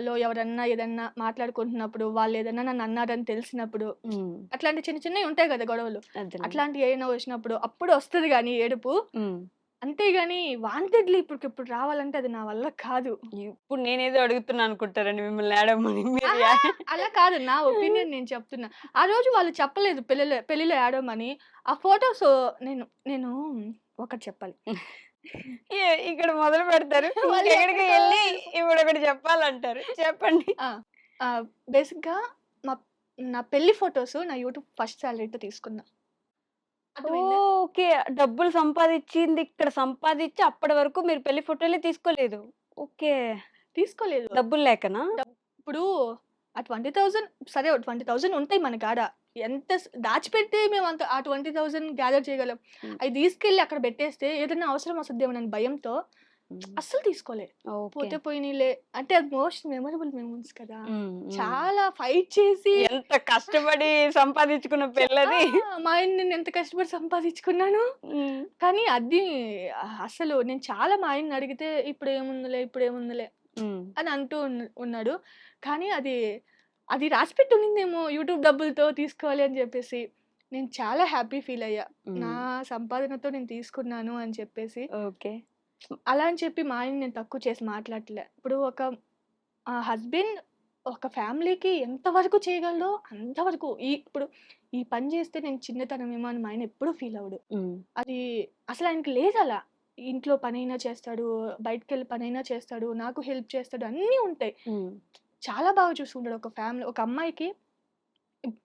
లో ఎవరన్నా ఏదన్నా మాట్లాడుకుంటున్నప్పుడు వాళ్ళేదన్నా నన్నన్నారని తెలిసినప్పుడు హ్మ్. అట్లాంటి చిన్న చిన్నయి ఉంటాయి గదా! గొడవలు. అదేలెండి. అట్లాంటియేమైనా వచ్చినప్పుడు అప్పుడు వస్తది గానీ ఏడుపు. హ్మ్. అంతేగాని వాంటెడ్‌లీ ఇప్పటికిప్పుడు రావాలంటే అది నా వల్ల కాదు. ఇప్పుడు నేనేదో అడుగుతున్నా అనుకుంటారండి మిమ్మల్ని ఏడవమని. మీరు అహా! అలా కాదు. నా ఒపీనియన్ నేను చెప్తున్నా. ఆ రోజు వాళ్ళు చెప్పలేదు పెళ్లిలో ఏడవమని. ఆ ఫోటోస్ నేను నేను ఒకటి చెప్పాలి. ఇక్కడ మొదలు పెడతారు. మళ్ళీ ఇంకెక్కడికో ఎక్కడికో ఎళ్లి వెళ్ళిపో ఇప్పుడొకటి చెప్పాలంటారు. చెప్పండి. ఆ! బేసిక్‌గా మా నా పెళ్లి ఫోటోస్ నా యూట్యూబ్ ఫస్ట్ సాలరీతో తీసుకున్నా. అర్థమైందా? ఓకే. డబ్బులు సంపాదిచ్చింది ఇక్కడ సంపాదిచ్చి అప్పటి వరకు మీరు పెళ్లి ఫోటోలే తీసుకోలేదు. ఓకే. తీసుకోలేదు. డబ్బులు లేకనా? ఇప్పుడు ఆ 20,000 సరే 20,000 ఉంటాయి మన కాడ. ఎంత దాచిపెట్టి మేమంత ఆ 20,000 గ్యాదర్ చేయగలం. హ్మ్. అయి తీసుకెళ్ళి అక్కడ పెట్టేస్తే ఏదైనా అవసరం వస్తదేమోనని భయంతో హ్మ్. అస్సలు తీసుకోలే. ఓకే. పోతే పోయినీలే అంటే అది మోస్ట్ మెమరబుల్ మెమోరీస్ కదా! హ్మ్. చాలా ఫైట్ చేసి ఎంత కష్టపడి సంపాదించుకున్న ఆ! పెళ్ళది. మా ఆయన్ని నేనెంత కష్టపడి సంపాదించుకున్నాను. హ్మ్. కానీ అది అసలు నేను చాలా మా ఆయన్ని అడిగితే ఇప్పుడేముందిలే హ్మ్. అని అంటూ ఉన్నాడు. కానీ అది రాసిపెట్టి ఉండిందేమో యూట్యూబ్ డబ్బులతో తీసుకోవాలి అని జెప్పేసి. నేను చాలా హ్యాపీ ఫీల్ అయ్యా. నా హ్మ్. సంపాదనతో నేను తీసుకున్నాను అని చెప్పేసి. ఓకే. అలా అని చెప్పి మా ఆయన్ని నేను తక్కువ చేసి మాట్లాడట్లే. ఇప్పుడు ఒక హస్బెండ్ ఒక ఫ్యామిలీకి ఎంత వరకు చేయగలడో అంతవరకు ఇప్పుడు ఈ పని జేస్తే నేను చిన్నతనమేమో అని మా ఆయన ఎప్పుడూ ఫీల్ అవ్వడు. హ్మ్. అది అసలాయనకి లేదలా. ఇంట్లో పనైనా చేస్తాడు, బయటికెళ్ళి పనైనా చేస్తాడు, నాకు హెల్ప్ చేస్తాడు, అన్నీ ఉంటాయి. చాలా బాగా చూసుకుంటాడు. ఒక ఫ్యామిలీ ఒక అమ్మాయికి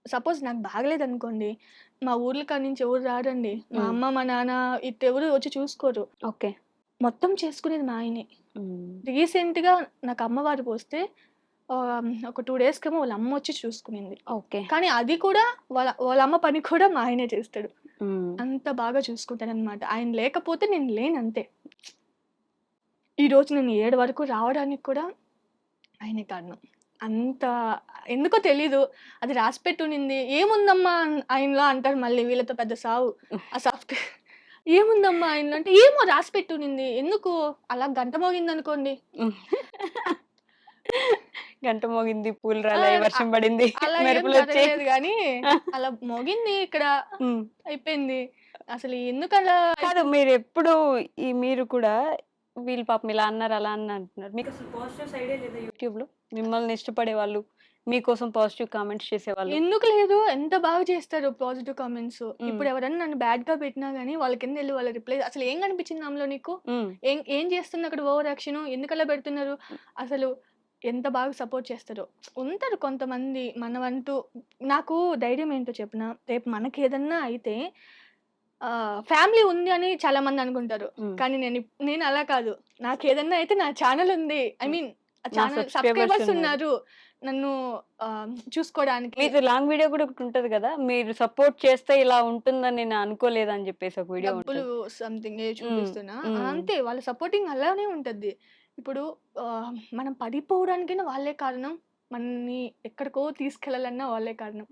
సపోజ్ నాకు బాగలేదనుకోండి, మా ఊర్ల కాడ నుంచి ఎవరు రారండి. మా హ్మ్. అమ్మ, మా నాన్న ఇటెవరు వచ్చి చూసుకోరు. ఓకే. మొత్తం చేసుకునేది మా ఆయనే. రీసెంట్‌గా నాకు అమ్మవారు పోస్తే ఒక 2 డేస్‌కేమో వాళ్ళ అమ్మ వచ్చి చూసుకునింది. ఓకే. కానీ అది కూడా వాళ్ళ అమ్మ పని కూడా మా ఆయనే చేస్తాడు. హ్మ్. అంత బాగా చూసుకుంటాడనమాట. ఆయన లేకపోతే నేను లేనంతే. ఈరోజు నేను 7 వరకు రావడానికి కూడా ఆయనే కారణం. అంత ఎందుకో తెలీదు. అది రాసిపెట్టునింది. "ఏముందమ్మా ఆయనలో" అంటారు మళ్ళీ వీళ్ళతో పెద్ద సావు. ఆ సాఫ్ట్‌వేర్ "ఏముందమ్మా ఆయనలో" అంటే, "ఏమో రాసిపెట్టునింది." ఎందుకు? అలా గంట మోగిందనుకోండి. గంట మోగింది, పూలు ఆ! రాలాయి, వర్షం పడింది, అలా ఏం మెరుపులొచ్చాయి. జరగలేదు గానీ, అలా మోగింది ఇక్కడ. హ్మ్. అయిపోయింది. అసలు ఎందుకలా కాదు మీరెప్పుడు మీరు కూడా వీళ్ళు పాపం ఇలా అన్నారు, అలా అంటున్నారు. మీకసలు పాజిటివ్ సైడే లేదా యూట్యూబ్‌లో? మిమ్మల్ని ఇష్టపడేవాళ్ళు, మీకోసం పాజిటివ్ కామెంట్స్ చేసేవాళ్ళు? ఎందుకు లేదు? ఎంత బాగా చేస్తారు పాజిటివ్ కామెంట్స్. హ్మ్. ఇప్పుడు ఎవరైనా నన్ను బ్యాడ్‌గా పెట్టినా గాని వాళ్ళ కిందెళ్లి వాళ్ళ రిప్లై అసలు ఏం కనిపించింది ఆమెలో నీకు? హ్మ్. ఏం చేస్తుంది అక్కడ ఓవర్ యాక్షను? ఎందుకలా పెడుతున్నారు? అసలు ఎంత బాగా సపోర్ట్ చేస్తారో. ఉంటారు కొంతమంది మనవంటూ నాకు ధైర్యం ఏంటో చెప్పనా? రేపు మనకేదన్నా అయితే ఫ్యామిలీ ఉంది అని చాలా మంది అనుకుంటారు. హ్మ్. కానీ నేను అలా కాదు. నాకేదన్నా అయితే నా ఛానెల్ ఉంది. ఐ హ్మ్. మీన్ ఆ నా ఛానెల్ సబ్‌స్క్రైబర్స్ సబ్‌స్క్రైబర్స్ ఉన్నారు. ఉన్నారు. నన్ను చూసుకోడానికి. మీది లాంగ్ వీడియో కూడా ఒకటుంటది గదా! మీరు సపోర్ట్ చేస్తే ఇలా ఉంటుందని నేను అనుకోలేదని జెప్పేసి ఒక వీడియో డబ్బులు ఉంటది. సంథింగ్ హ్మ్. చూపిస్తున్నా. హ్మ్. అంతే వాళ్ళ సపోర్టింగ్ అలానే ఉంటది. ఇప్పుడు మనం పడిపోవడానికైనా వాళ్ళే కారణం. మనల్ని ఎక్కడికో తీసుకెళ్ళాలన్నా వాళ్ళే కారణం.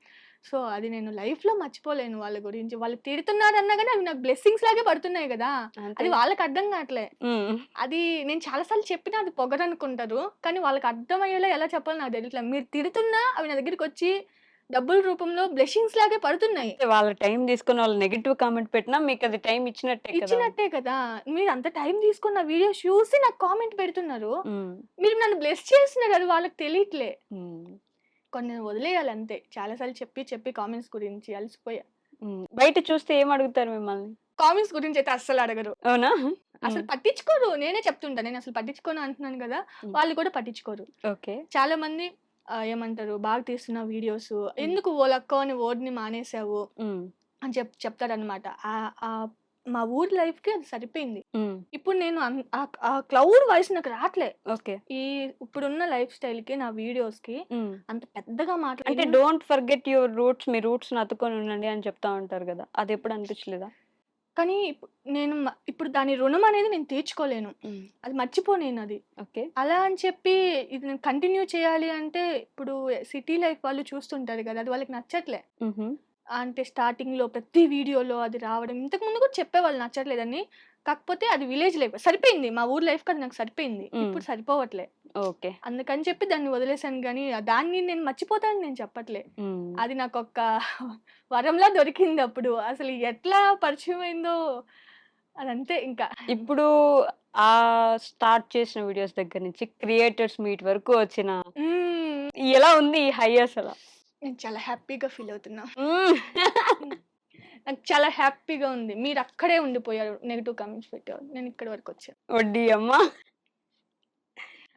సో, అది నేను లైఫ్‌లో మర్చిపోలేను వాళ్ళ గురించి. వాళ్ళు తిడుతున్నారన్నా గాని అవి నాకు బ్లెస్సింగ్స్ లాగే పడుతున్నాయి గదా! అది అంతేగా. వాళ్ళకి అర్థం కావట్లే. హ్మ్. అది నేను చాలా సార్లు చెప్పినా అది పొగరనుకుంటారు. కానీ వాళ్ళకి అర్థమయ్యేలా ఎలా చెప్పాలో నాకు తెలియట్లే. మీరు తిడుతున్నా అవి నా దగ్గరికొచ్చి డబ్బుల రూపంలో బ్లెస్సింగ్స్ లాగే పడుతున్నాయి. అంతే వాళ్ళ టైం తీసుకొని వాళ్ళు నెగెటివ్ కామెంట్ పెట్టినా మీకది టైం ఇచ్చినట్టే కదా! ఇచ్చినట్టే కదా! మీరంత టైం తీసుకొని నా వీడియోస్ చూసి నాకు కామెంట్ పెడుతున్నారు. హ్మ్. మీరు నన్ను బ్లెస్ చేస్తున్నారు అది వాళ్ళకి తెలియట్లే. హ్మ్. కొన్ని వదిలేయాలి అంతే. చాలా సార్లు చెప్పి కామెంట్స్ గురించి అలసిపోయా. హ్మ్. బయట చూస్తే ఏం అడుగుతారు మిమ్మల్ని? కామెంట్స్ గురించయితే అస్సలు అడగరు. అవునా? హ్మ్. అసలు పట్టించుకోరు. నేనే చెప్తుంటా. నేనసలు పట్టించుకోను అంటున్నాను గదా! హ్మ్. వాళ్ళు కూడా పట్టించుకోరు. ఓకే. చాలా మంది ఏమంటారు బాగా తీస్తున్నావు వీడియోసు. హ్మ్. ఎందుకు ఓలక్కో అని వర్డ్‌ని మానేసావు హ్మ్. అని చెప్తారనమాట. మా ఊరి లైఫ్‌కి అది సరిపోయింది. హ్మ్. ఇప్పుడు నేను ఆ క్లౌడ్ వాయిస్ నాకు రాట్లే. ఓకే. ఈ ఇప్పుడున్న లైఫ్ స్టైల్‌కి, నా వీడియోస్‌కి హ్మ్. అంత పెద్దగా అంటే డోంట్ ఫర్గెట్ యువర్ రూట్స్. మీ రూట్స్‌ని అతుక్కొని ఉండండి అని చెప్తా ఉంటారు గదా! అదెప్పుడు అనిపించలేదా? కానీ నేను ఇప్పుడు దాని రుణం అనేది నేను తీర్చుకోలేను. హ్మ్. అది మర్చిపోలేనది. ఓకే. అలా అని చెప్పి ఇది నేను కంటిన్యూ చేయాలి అంటే ఇప్పుడు సిటీ లైఫ్ వాళ్ళు చూస్తుంటారు గదా! అది వాళ్ళకి నచ్చట్లే. హుహు. అంటే స్టార్టింగ్‌లో ప్రతి వీడియోలో అది రావడం. ఇంతకుముందు కూడా చెప్పేవాళ్ళు నచ్చట్లేదని. కాకపోతే అది విలేజ్ లైఫ్. సరిపోయింది. మా ఊరు లైఫ్‌కి అది నాకు సరిపోయింది. హ్మ్. ఇప్పుడు సరిపోవట్లే. ఓకే. అందుకని చెప్పి దాన్ని వదిలేసాను గానీ, దాన్ని నేను మర్చిపోతానని నేను చెప్పట్లే. హ్మ్. అది నాకొక వరంలా దొరికిందప్పుడు. అసలు ఎట్లా పరిచయమైందో అదంతే ఇంకా. ఇప్పుడు స్టార్ట్ చేసిన వీడియోస్ దగ్గర నుంచి క్రియేటర్స్ మీట్ వరకు వచ్చిన హ్మ్. ఎలా ఉంది ఈ హై అసల? నేను చాలా హ్యాపీగా ఫీల్ అవుతున్నా. హ్మ్. హ్మ్. నాకు చాలా హ్యాపీగా ఉంది. మీరక్కడే ఉండిపోయారు. నెగెటివ్ కామెంట్స్ పెట్టేవారు. నేను ఇక్కడి వరకొచ్చా. వడ్డీ అమ్మ.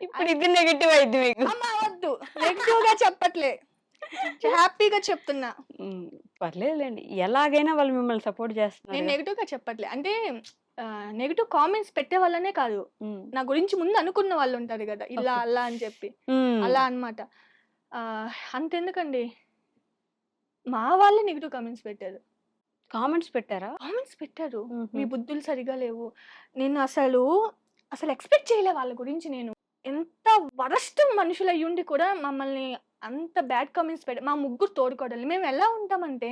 ఇప్పుడు ఇది నెగెటివ్ అయిద్ది మీకు. అమ్మ వద్దు. నెగెటివ్‌గా చెప్పట్లే. హ్యాపీగా చెప్తున్నా. హ్మ్. పర్లేదులెండి. ఎలాగైనా వాళ్ళు మిమ్మల్ని సపోర్ట్ నేను చేస్తున్నారుగా. నెగెటివ్‌గా చెప్పట్లే. అంటే నెగెటివ్ కామెంట్స్ పెట్టేవాళ్ళనే కాదు. హ్మ్. నా గురించి ముందు అనుకున్న వాళ్ళుంటారు గదా! ఇలా, ఓకే. అలా అని చెప్పి. హ్మ్. అలా అన్నమాట. అంతెందుకండి. మా వాళ్ళే నెగెటివ్ కామెంట్స్ పెట్టారు. కామెంట్స్ పెట్టారా? కామెంట్స్ పెట్టారు. హుహు. మీ బుద్ధులు సరిగ్గా లేవు. నేను అసలు ఎక్స్‌పెక్ట్ చేయలే వాళ్ళ గురించి నేను. ఎంత వరస్ట్ మనుషులయ్యుండి కూడా మమ్మల్ని అంత బ్యాడ్ కామెంట్స్ మా ముగ్గురు తోడికోడళ్ళు. మేమెలా ఉంటామంటే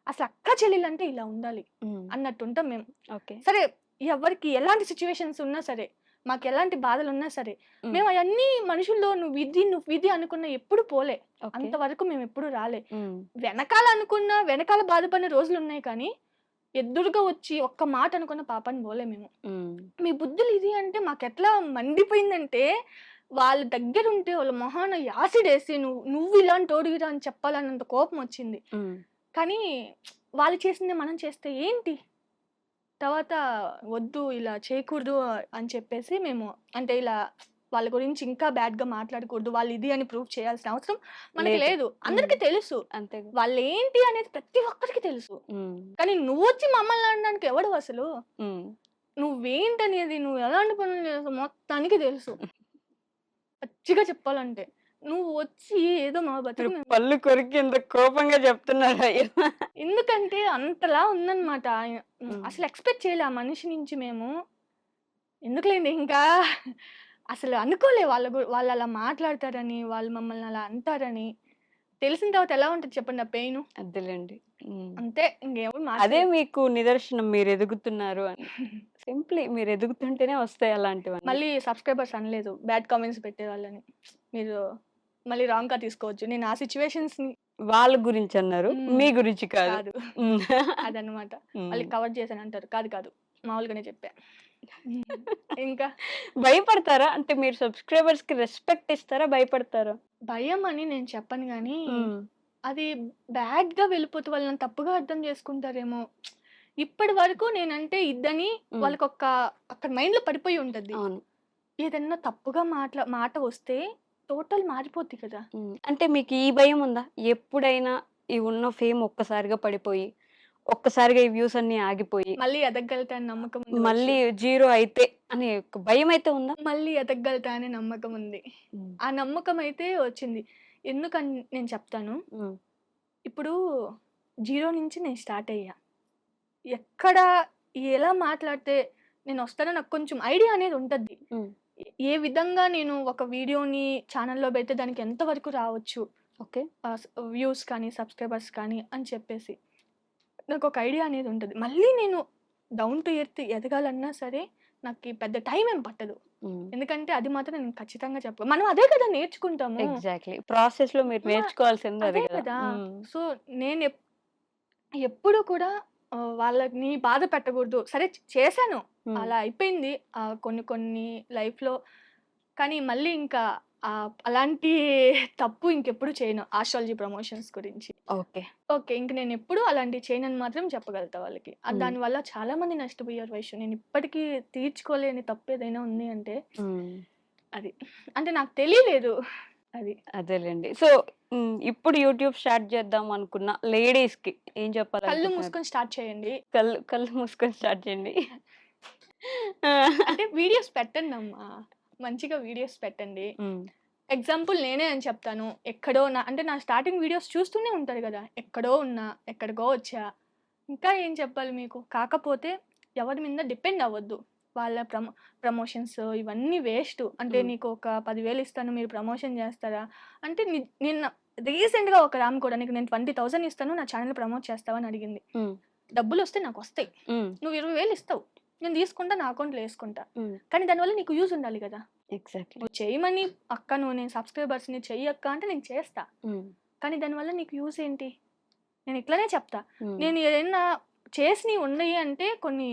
అసలు అక్క చెల్లెలంటే ఇలా ఉండాలి హ్మ్. అన్నట్టుంటాం మేము. ఓకే. సరే ఎవరికి ఎలాంటి సిట్యుయేషన్స్ ఉన్నా సరే, మాకెలాంటి బాధలున్నా సరే, హ్మ్. మేము అయన్నీ మనుషుల్లో నువ్విది అనుకున్న ఎప్పుడు పోలే. ఓకే. అంతవరకు మేమెప్పుడు రాలే. హ్మ్. వెనకాల బాధపడిన రోజులున్నాయి కానీ, ఎదురుగా వచ్చి ఒక్క మాట అనుకున్న పాపాన పోలే మేము. హ్మ్. మీ బుద్ధులు ఇది అంటే మాకెట్లా మండిపోయిందంటే, వాళ్ళ దగ్గరుంటే వాళ్ళ మొహాన యాసిడేసి నువ్వు ఇలాంటోడివిరా అని చెప్పాలన్నంత కోపమొచ్చింది. హ్మ్. కానీ వాళ్ళు చేసిందే మనం చేస్తే ఏంటి? తర్వాత వద్దు ఇలా చేయకూడదు అని చెప్పేసి మేము అంటే ఇలా వాళ్ళ గురించి ఇంకా బ్యాడ్‌గా మాట్లాడకూడదు. వాళ్ళు ఇది అని ప్రూవ్ చేయాల్సిన అవసరం మనకి లేదు. లేదు. అందరికీ తెలుసు. అంతే. వాళ్ళేంటి అనేది ప్రతి ఒక్కరికి తెలుసు. కానీ నువ్వొచ్చి మమ్మల్ని అనడానికి ఎవడు అసలు? నువ్వేంటనేది, నువ్వు ఎలాంటి పనులు చేస్తావు మొత్తానికి తెలుసు. పచ్చిగా చెప్పాలంటే. నువ్వు వచ్చి ఏదో మా బతుకు మేము పళ్ళు కొరికి ఇంత కోపంగా చెప్తున్నారు అయ్యో. ఎందుకంటే అంతలా ఉందన్నమాట. హ్మ్. అసలు ఎక్స్‌పెక్ట్ చేయలే ఆ మనిషి నుంచి మేము. ఎందుకులేండి ఇంకా అసలు అనుకోలే వాళ్ళు అలా మాట్లాడతారని, వాళ్ళు మమ్మల్ని అలా అంటారని. తెలిసిన తర్వాత ఎలా ఉంటది చెప్పండి ఆ పెయిను? అదేలేండి. అంతే ఇంకేమి అదే మార్చలేం. మీకు నిదర్శనం మీరు ఎదుగుతున్నారు అని. సింప్లీ మీరు ఎదుగుతుంటేనే వస్తాయి అలాంటివన్నీ. మళ్ళీ సబ్‌స్క్రైబర్స్ అనలేదు. బ్యాడ్ కామెంట్స్ పెట్టేవాళ్ళని. మీరు మళ్ళీ రాంగ్‌గా తీసుకోవద్దు. నేను ఆ సిట్యుయేషన్స్‌ని వాళ్ళ గురించి అన్నారు. హ్మ్. మీ గురించి కాదు. కాదు. హ్మ్. అదనమాట. హ్మ్. మళ్ళీ కవర్ చేశానంటారు. కాదు. మామూలుగానే చెప్పా. ఇంకా భయపడతారా? అంటే మీరు సబ్‌స్క్రైబర్స్‌కి రెస్పెక్ట్ ఇస్తారా? భయపడతారా? భయం అని నేను చెప్పను గానీ, హ్మ్. అది బ్యాడ్‌గా వెళ్ళిపోతే వాళ్ళు నన్ను తప్పుగా అర్థం చేసుకుంటారేమో. ఇప్పటి వరకు నేనంటే ఇద్దని హ్మ్. వాళ్ళకొక అక్కడ మైండ్‌లో పడిపోయి ఉంటది. అవును. ఏదన్నా తప్పుగా మాట వస్తే టోటల్ మారిపోద్ది కదా! అంటే మీకు ఈ భయం ఉందా? ఎప్పుడైనా ఈ ఉన్న ఫేమ్ ఒక్కసారిగా పడిపోయి, ఒక్కసారిగా ఈ వ్యూస్ అన్నీ ఆగిపోయి, మళ్ళీ ఎదగలుగుతా అని నమ్మకం ఉంది మళ్ళీ వైషు. జీరో అయితే అనే ఒక భయమైతే ఉందా? మళ్ళీ ఎదగలుగుతా అనే నమ్మకం ఉంది. హ్మ్. ఆ నమ్మకం అయితే వచ్చింది. ఎందుకని నేను చెప్తాను. హ్మ్. ఇప్పుడు 0 నుంచి నేను స్టార్ట్ అయ్యా. ఎక్కడ ఎలా మాట్లాడితే నేనొస్తానో నాకు కొంచెం ఐడియా అనేది ఉంటది. హ్మ్. ఏ విధంగా నేను ఒక వీడియోని ఛానెల్‌లో పెడితే దానికి ఎంత వరకు రావచ్చు. ఓకే. వ్యూస్ కానీ, సబ్‌స్క్రైబర్స్ కానీ అని చెప్పేసి. నాకొక ఐడియా అనేది ఉంటది. మళ్ళీ నేను డౌన్ టు ఎర్త్ ఎదగాలన్నా సరే నాకి పెద్ద టైం ఏం పట్టదు. హ్మ్. ఎందుకంటే అది మాత్రం నేను ఖచ్చితంగా మనం అదే కదా నేర్చుకుంటాము. ఎగ్జాక్ట్‌లీ. ప్రాసెస్‌లో మీరు మ నేర్చుకోవాల్సింది అదే అది కదా! కదా! హ్మ్. సో, నేను ఎప్పుడు కూడా వాళ్ళని బాధ పెట్టకూడదు. సరే చేశాను. హ్మ్. అలా అయిపోయింది. కొన్ని కొన్ని లైఫ్‌లో. కానీ మళ్ళీ ఇంకా అలాంటి తప్పు ఇంకెప్పుడు చేయను. ఆస్ట్రాలజీ ప్రమోషన్స్ గురించి. ఓకే. ఓకే. ఇంక నేనెప్పుడు అలాంటివి చేయనని మాత్రం చెప్పగలుగుతా వాళ్ళకి. హ్మ్. దానివల్ల చాలా మంది నష్టపోయారు వైషు. నేనిప్పటికీ తీర్చుకోలేని తప్పేదైనా ఉంది అంటే హ్మ్. అది. అంటే నాకు తెలియలేదు. అది. అదేలెండి. సో, ఇప్పుడు యూట్యూబ్ స్టార్ట్ చేద్దాం అనుకున్న లేడీస్‌కి ఏం కళ్ళు చెప్పాలనుకుంటున్నారు? మూసుకొని స్టార్ట్ చేయండి. కళ్ళు కళ్ళు మూసుకొని స్టార్ట్ చేయండి. ఆ! అంటే వీడియోస్ పెట్టండమ్మా. మంచిగా వీడియోస్ పెట్టండి. హ్మ్. ఎగ్జాంపుల్ నేనే అని చెప్తాను. ఎక్కడో అంటే నా స్టార్టింగ్ వీడియోస్ చూస్తూనే ఉంటారు గదా! ఎక్కడో ఉన్నా, ఎక్కడికో వచ్చా. ఇంకా ఏం చెప్పాలి మీకు? కాకపోతే ఎవరి మీద డిపెండ్ అవ్వద్దు. వాళ్ళ ప్రమోషన్స్ ఇవన్నీ వేస్టు. అంటే హ్మ్. నీకు ఒక 10,000 ఇస్తాను మీరు ప్రమోషన్ జేస్తారా? అంటే నిన్న రీసెంట్‌గా ఒక ఆమె కూడా నీకు నేను 20,000 ఇస్తాను నా ఛానెల్ ప్రమోట్ చేస్తావా అని అడిగింది. హ్మ్. డబ్బులొస్తే నాకొస్తాయి. హ్మ్. నువ్వు 20,000 ఇస్తావు. నేను తీసుకుంటా నా అకౌంట్‌లో యేసుకుంటా. హ్మ్. కానీ దానివల్ల నీకు యూజ్ ఉండాలి గదా! ఎగ్జాక్ట్‌లీ. నువ్వు చేయమని అక్క నేను సబ్స్క్రైబర్స్‌ని చెయ్యక్క అంటే నేను చేస్తా. హ్మ్. కానీ దానివల్ల నీకు యూజ్ ఏంటి? నేను ఇట్లనే చెప్తా. హ్మ్. నేను ఏదైనా చేసినయి ఉన్నాయి అంటే కొన్ని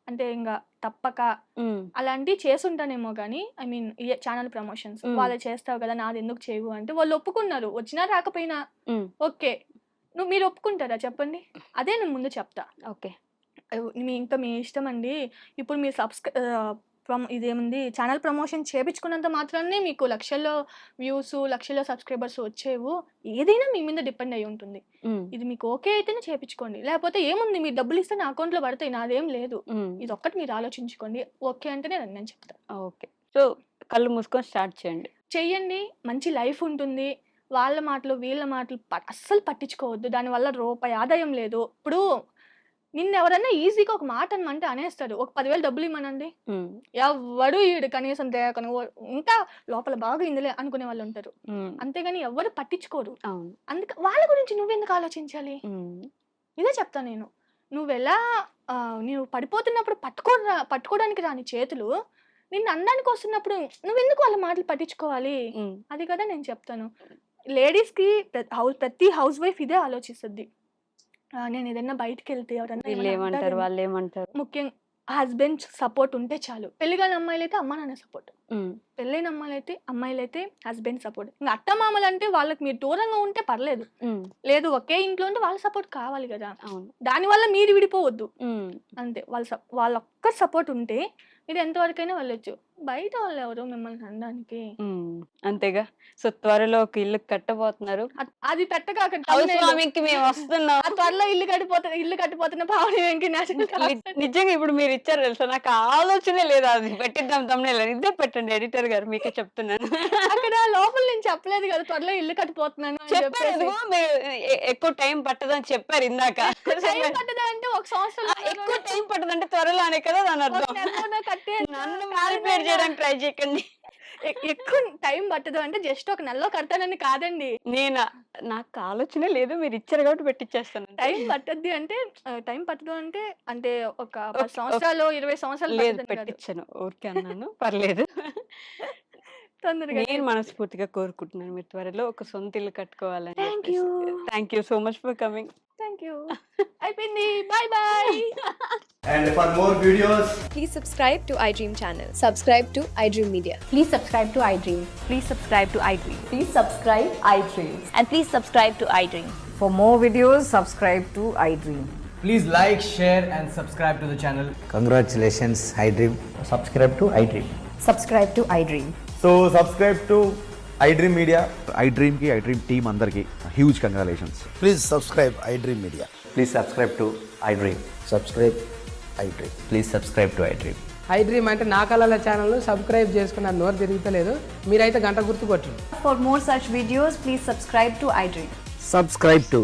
అంటే ఇంగ తప్పక హ్మ్. అలాంటివి చేసుంటానేమో గానీ ఐ మీన్ ఛానల్ ప్రమోషన్స్. హ్మ్. వాళ్ళయి చేస్తావు గదా! నాదెందుకు చేయవు అంటే వాళ్ళు ఒప్పుకున్నారు. వచ్చినా రాకపోయినా హ్మ్. ఓకే. మీరు ఒప్పుకుంటారా చెప్పండి? అదే నేను ముందు చెప్తా. ఓకే. ఇంకా మీ ఇష్టమండి. ఇప్పుడు మీరు ఇదేముంది ఛానల్ ప్రమోషన్ చేపించుకున్నంత మాత్రానే మీకు లక్షల్లో వ్యూసు, లక్షల్లో సబ్స్క్రైబర్స్ వచ్చేవు. ఏదైనా మీ మీద డిపెండ్ అయ్యి ఉంటుంది. హ్మ్. ఇది మీకు ఓకే అయితేనే చేపించుకోండి. లేకపోతే ఏముంది మీరు డబ్బులిస్తే నా అకౌంట్‌లో పడతాయి. నాదేం లేదు. హ్మ్. ఇదొక్కటి మీరు ఆలోచించుకోండి. ఓకే అంటేనే నేను చెప్తా. ఓకే. సో, కళ్ళు మూసుకొని స్టార్ట్ చేయండి. చెయ్యండి. మంచి లైఫ్ ఉంటుంది. వాళ్ళ మాటలు, వీళ్ళ మాటలు అస్సలు పట్టించుకోవద్దు. దానివల్ల రూపాయి ఆదాయం లేదు. ఇప్పుడు నిన్నెవరన్నా ఈజీగా ఒక మాట అనమంటే అనేస్తాడు. ఒక 10,000 డబ్బులిమ్మనండి. హ్మ్. ఎవ్వడు ఈడు కనీసం దేకను ఇంకా లోపల బాగా ఇందులే అనుకునే వాళ్ళుంటారు. హ్మ్. అంతేగాని ఎవ్వరు పట్టించుకోరు. అవును. వాళ్ళ గురించి నువ్వెందుకు ఆలోచించాలి? హ్మ్. ఇదే చెప్తా నేను. నువ్వెలా నీవు పడిపోతున్నప్పుడు పట్టుకోవడానికి రాని చేతులు, నిన్ను అనడానికొస్తున్నప్పుడు నువ్వెందుకు వాళ్ళ మాటలు పట్టించుకోవాలి? హ్మ్. అది కదా నేను చెప్తాను. లేడీస్‌కి ప్రతి హౌస్ వైఫ్ ఇదే ఆలోచిస్తది. నేనేదన్నా బయటికెళ్తే ఎవరన్నా ఏమన్నా వీళ్ళేమంటారు? అంటారేమో వాళ్ళేమంటారు? ముఖ్యంగా హస్బెండ్ సపోర్ట్ ఉంటే చాలు. పెళ్లి కాని అమ్మాయిలైతే అమ్మ నాన్న సపోర్ట్. హ్మ్. పెళ్ళైన అమ్మాయిలైతే హస్బెండ్ సపోర్ట్. ఇంక అత్తమామలంటే వాళ్ళకి మీరు దూరంగా ఉంటే పర్లేదు. హ్మ్. లేదు ఒకే ఇంట్లో ఉంటే వాళ్ళ సపోర్ట్ కావాలి కదా! అవును. దానివల్ల మీరు విడిపోవద్దు. హ్మ్. అంతే. వాళ్ళొక్క సపోర్ట్ ఉంటే మీరు ఎంతవరకైనా వెళ్ళొచ్చు. బయట వాళ్ళెవరు మిమ్మల్ని అనడానికి. హ్మ్. అంతేగా. సో, త్వరలో ఒక ఇల్లు కట్టబోతున్నారు. అది పెట్టక అక్కడ హౌస్ thumbnail. వార్మింగ్‌కి మేము వస్తున్నాం. ఆ త్వరలో ఇల్లు కట్టిపోతున్న పావని వెంకి నిజంగా ఇప్పుడు మీరు ఇచ్చారు తెలుసా? నాకు ఆ ఆలోచనే లేదు. అది పెట్టిద్దాం thumbnail అని. ఇదే పెట్టండి ఎడిటర్ గారు మీకే చెప్తున్నాను. అక్కడ లోపల నేను చెప్పలేదు కదా త్వరలో ఇల్లు కట్టిపోతున్నాను అని చెప్పారు. చెప్పేసి. అదిగో మీరు ఎక్కువ టైం పట్టదని చెప్పారు ఇందాక. టైం పట్టదంటే ఒక సంవత్సరం ఎక్కువ టైం పట్టదంటే త్వరలో అనే కదా దాని ఒక అర్థం. నెలలోనే కట్టేయచ్చు. నన్ను మ్యానిపులేట్ చేయడానికి ట్రై చేయకండి. ఎక్కువ టైం పట్టదు అంటే జస్ట్ ఒక నెలలో కడతానని కాదండి. నాకు ఆలోచనే లేదు. మీరు ఇచ్చారు కాబట్టి పెట్టిచ్చేస్తాను. టైం పట్టద్ది అంటే టైం పట్టదు అంటే అంటే ఒక 10 ఓకే. సంవత్సరాలు 20 సంవత్సరాలు లేదు పట్టదని కాదు. పెట్టిచ్చాను. ఊరికే అన్నాను. పర్లేదు. తొందరగా నేను మనస్ఫూర్తిగా కోరుకుంటున్నాను మీరు త్వరలో ఒక సొంత ఇల్లు కట్టుకోవాలని థ్యాంక్ చెప్పేసి. You. Thank you so much for coming. Thank you. అయిపోయింది. Bye. And for more videos, Please subscribe to iDream channel. Subscribe to iDream Media. Please subscribe to iDream. Please subscribe to iDream. Please subscribe iDream. And please subscribe to iDream. For more videos, subscribe to iDream. please like, share, and subscribe to the channel. Congratulations, iDream. Subscribe to iDream. Subscribe to iDream. So subscribe to iDream Media. iDream ki iDream team andarki huge congratulations. Please subscribe iDream Media. Please subscribe to iDream. Subscribe iDream. Please subscribe to iDream. iDream అంటే నా కళల channel subscribe చేసుకున్న నోరు తిరుగుతలేదు. మీరైతే గంట గుర్తు కొట్టండి. For more such videos, please subscribe to iDream. Subscribe to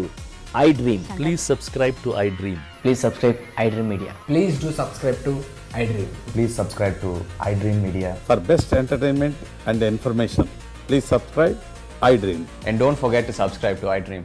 iDream. Please subscribe to iDream. Please subscribe iDream Media. Please do subscribe to iDream. Please subscribe to iDream Media. For best entertainment and information, please subscribe iDream. And don't forget to subscribe to iDream.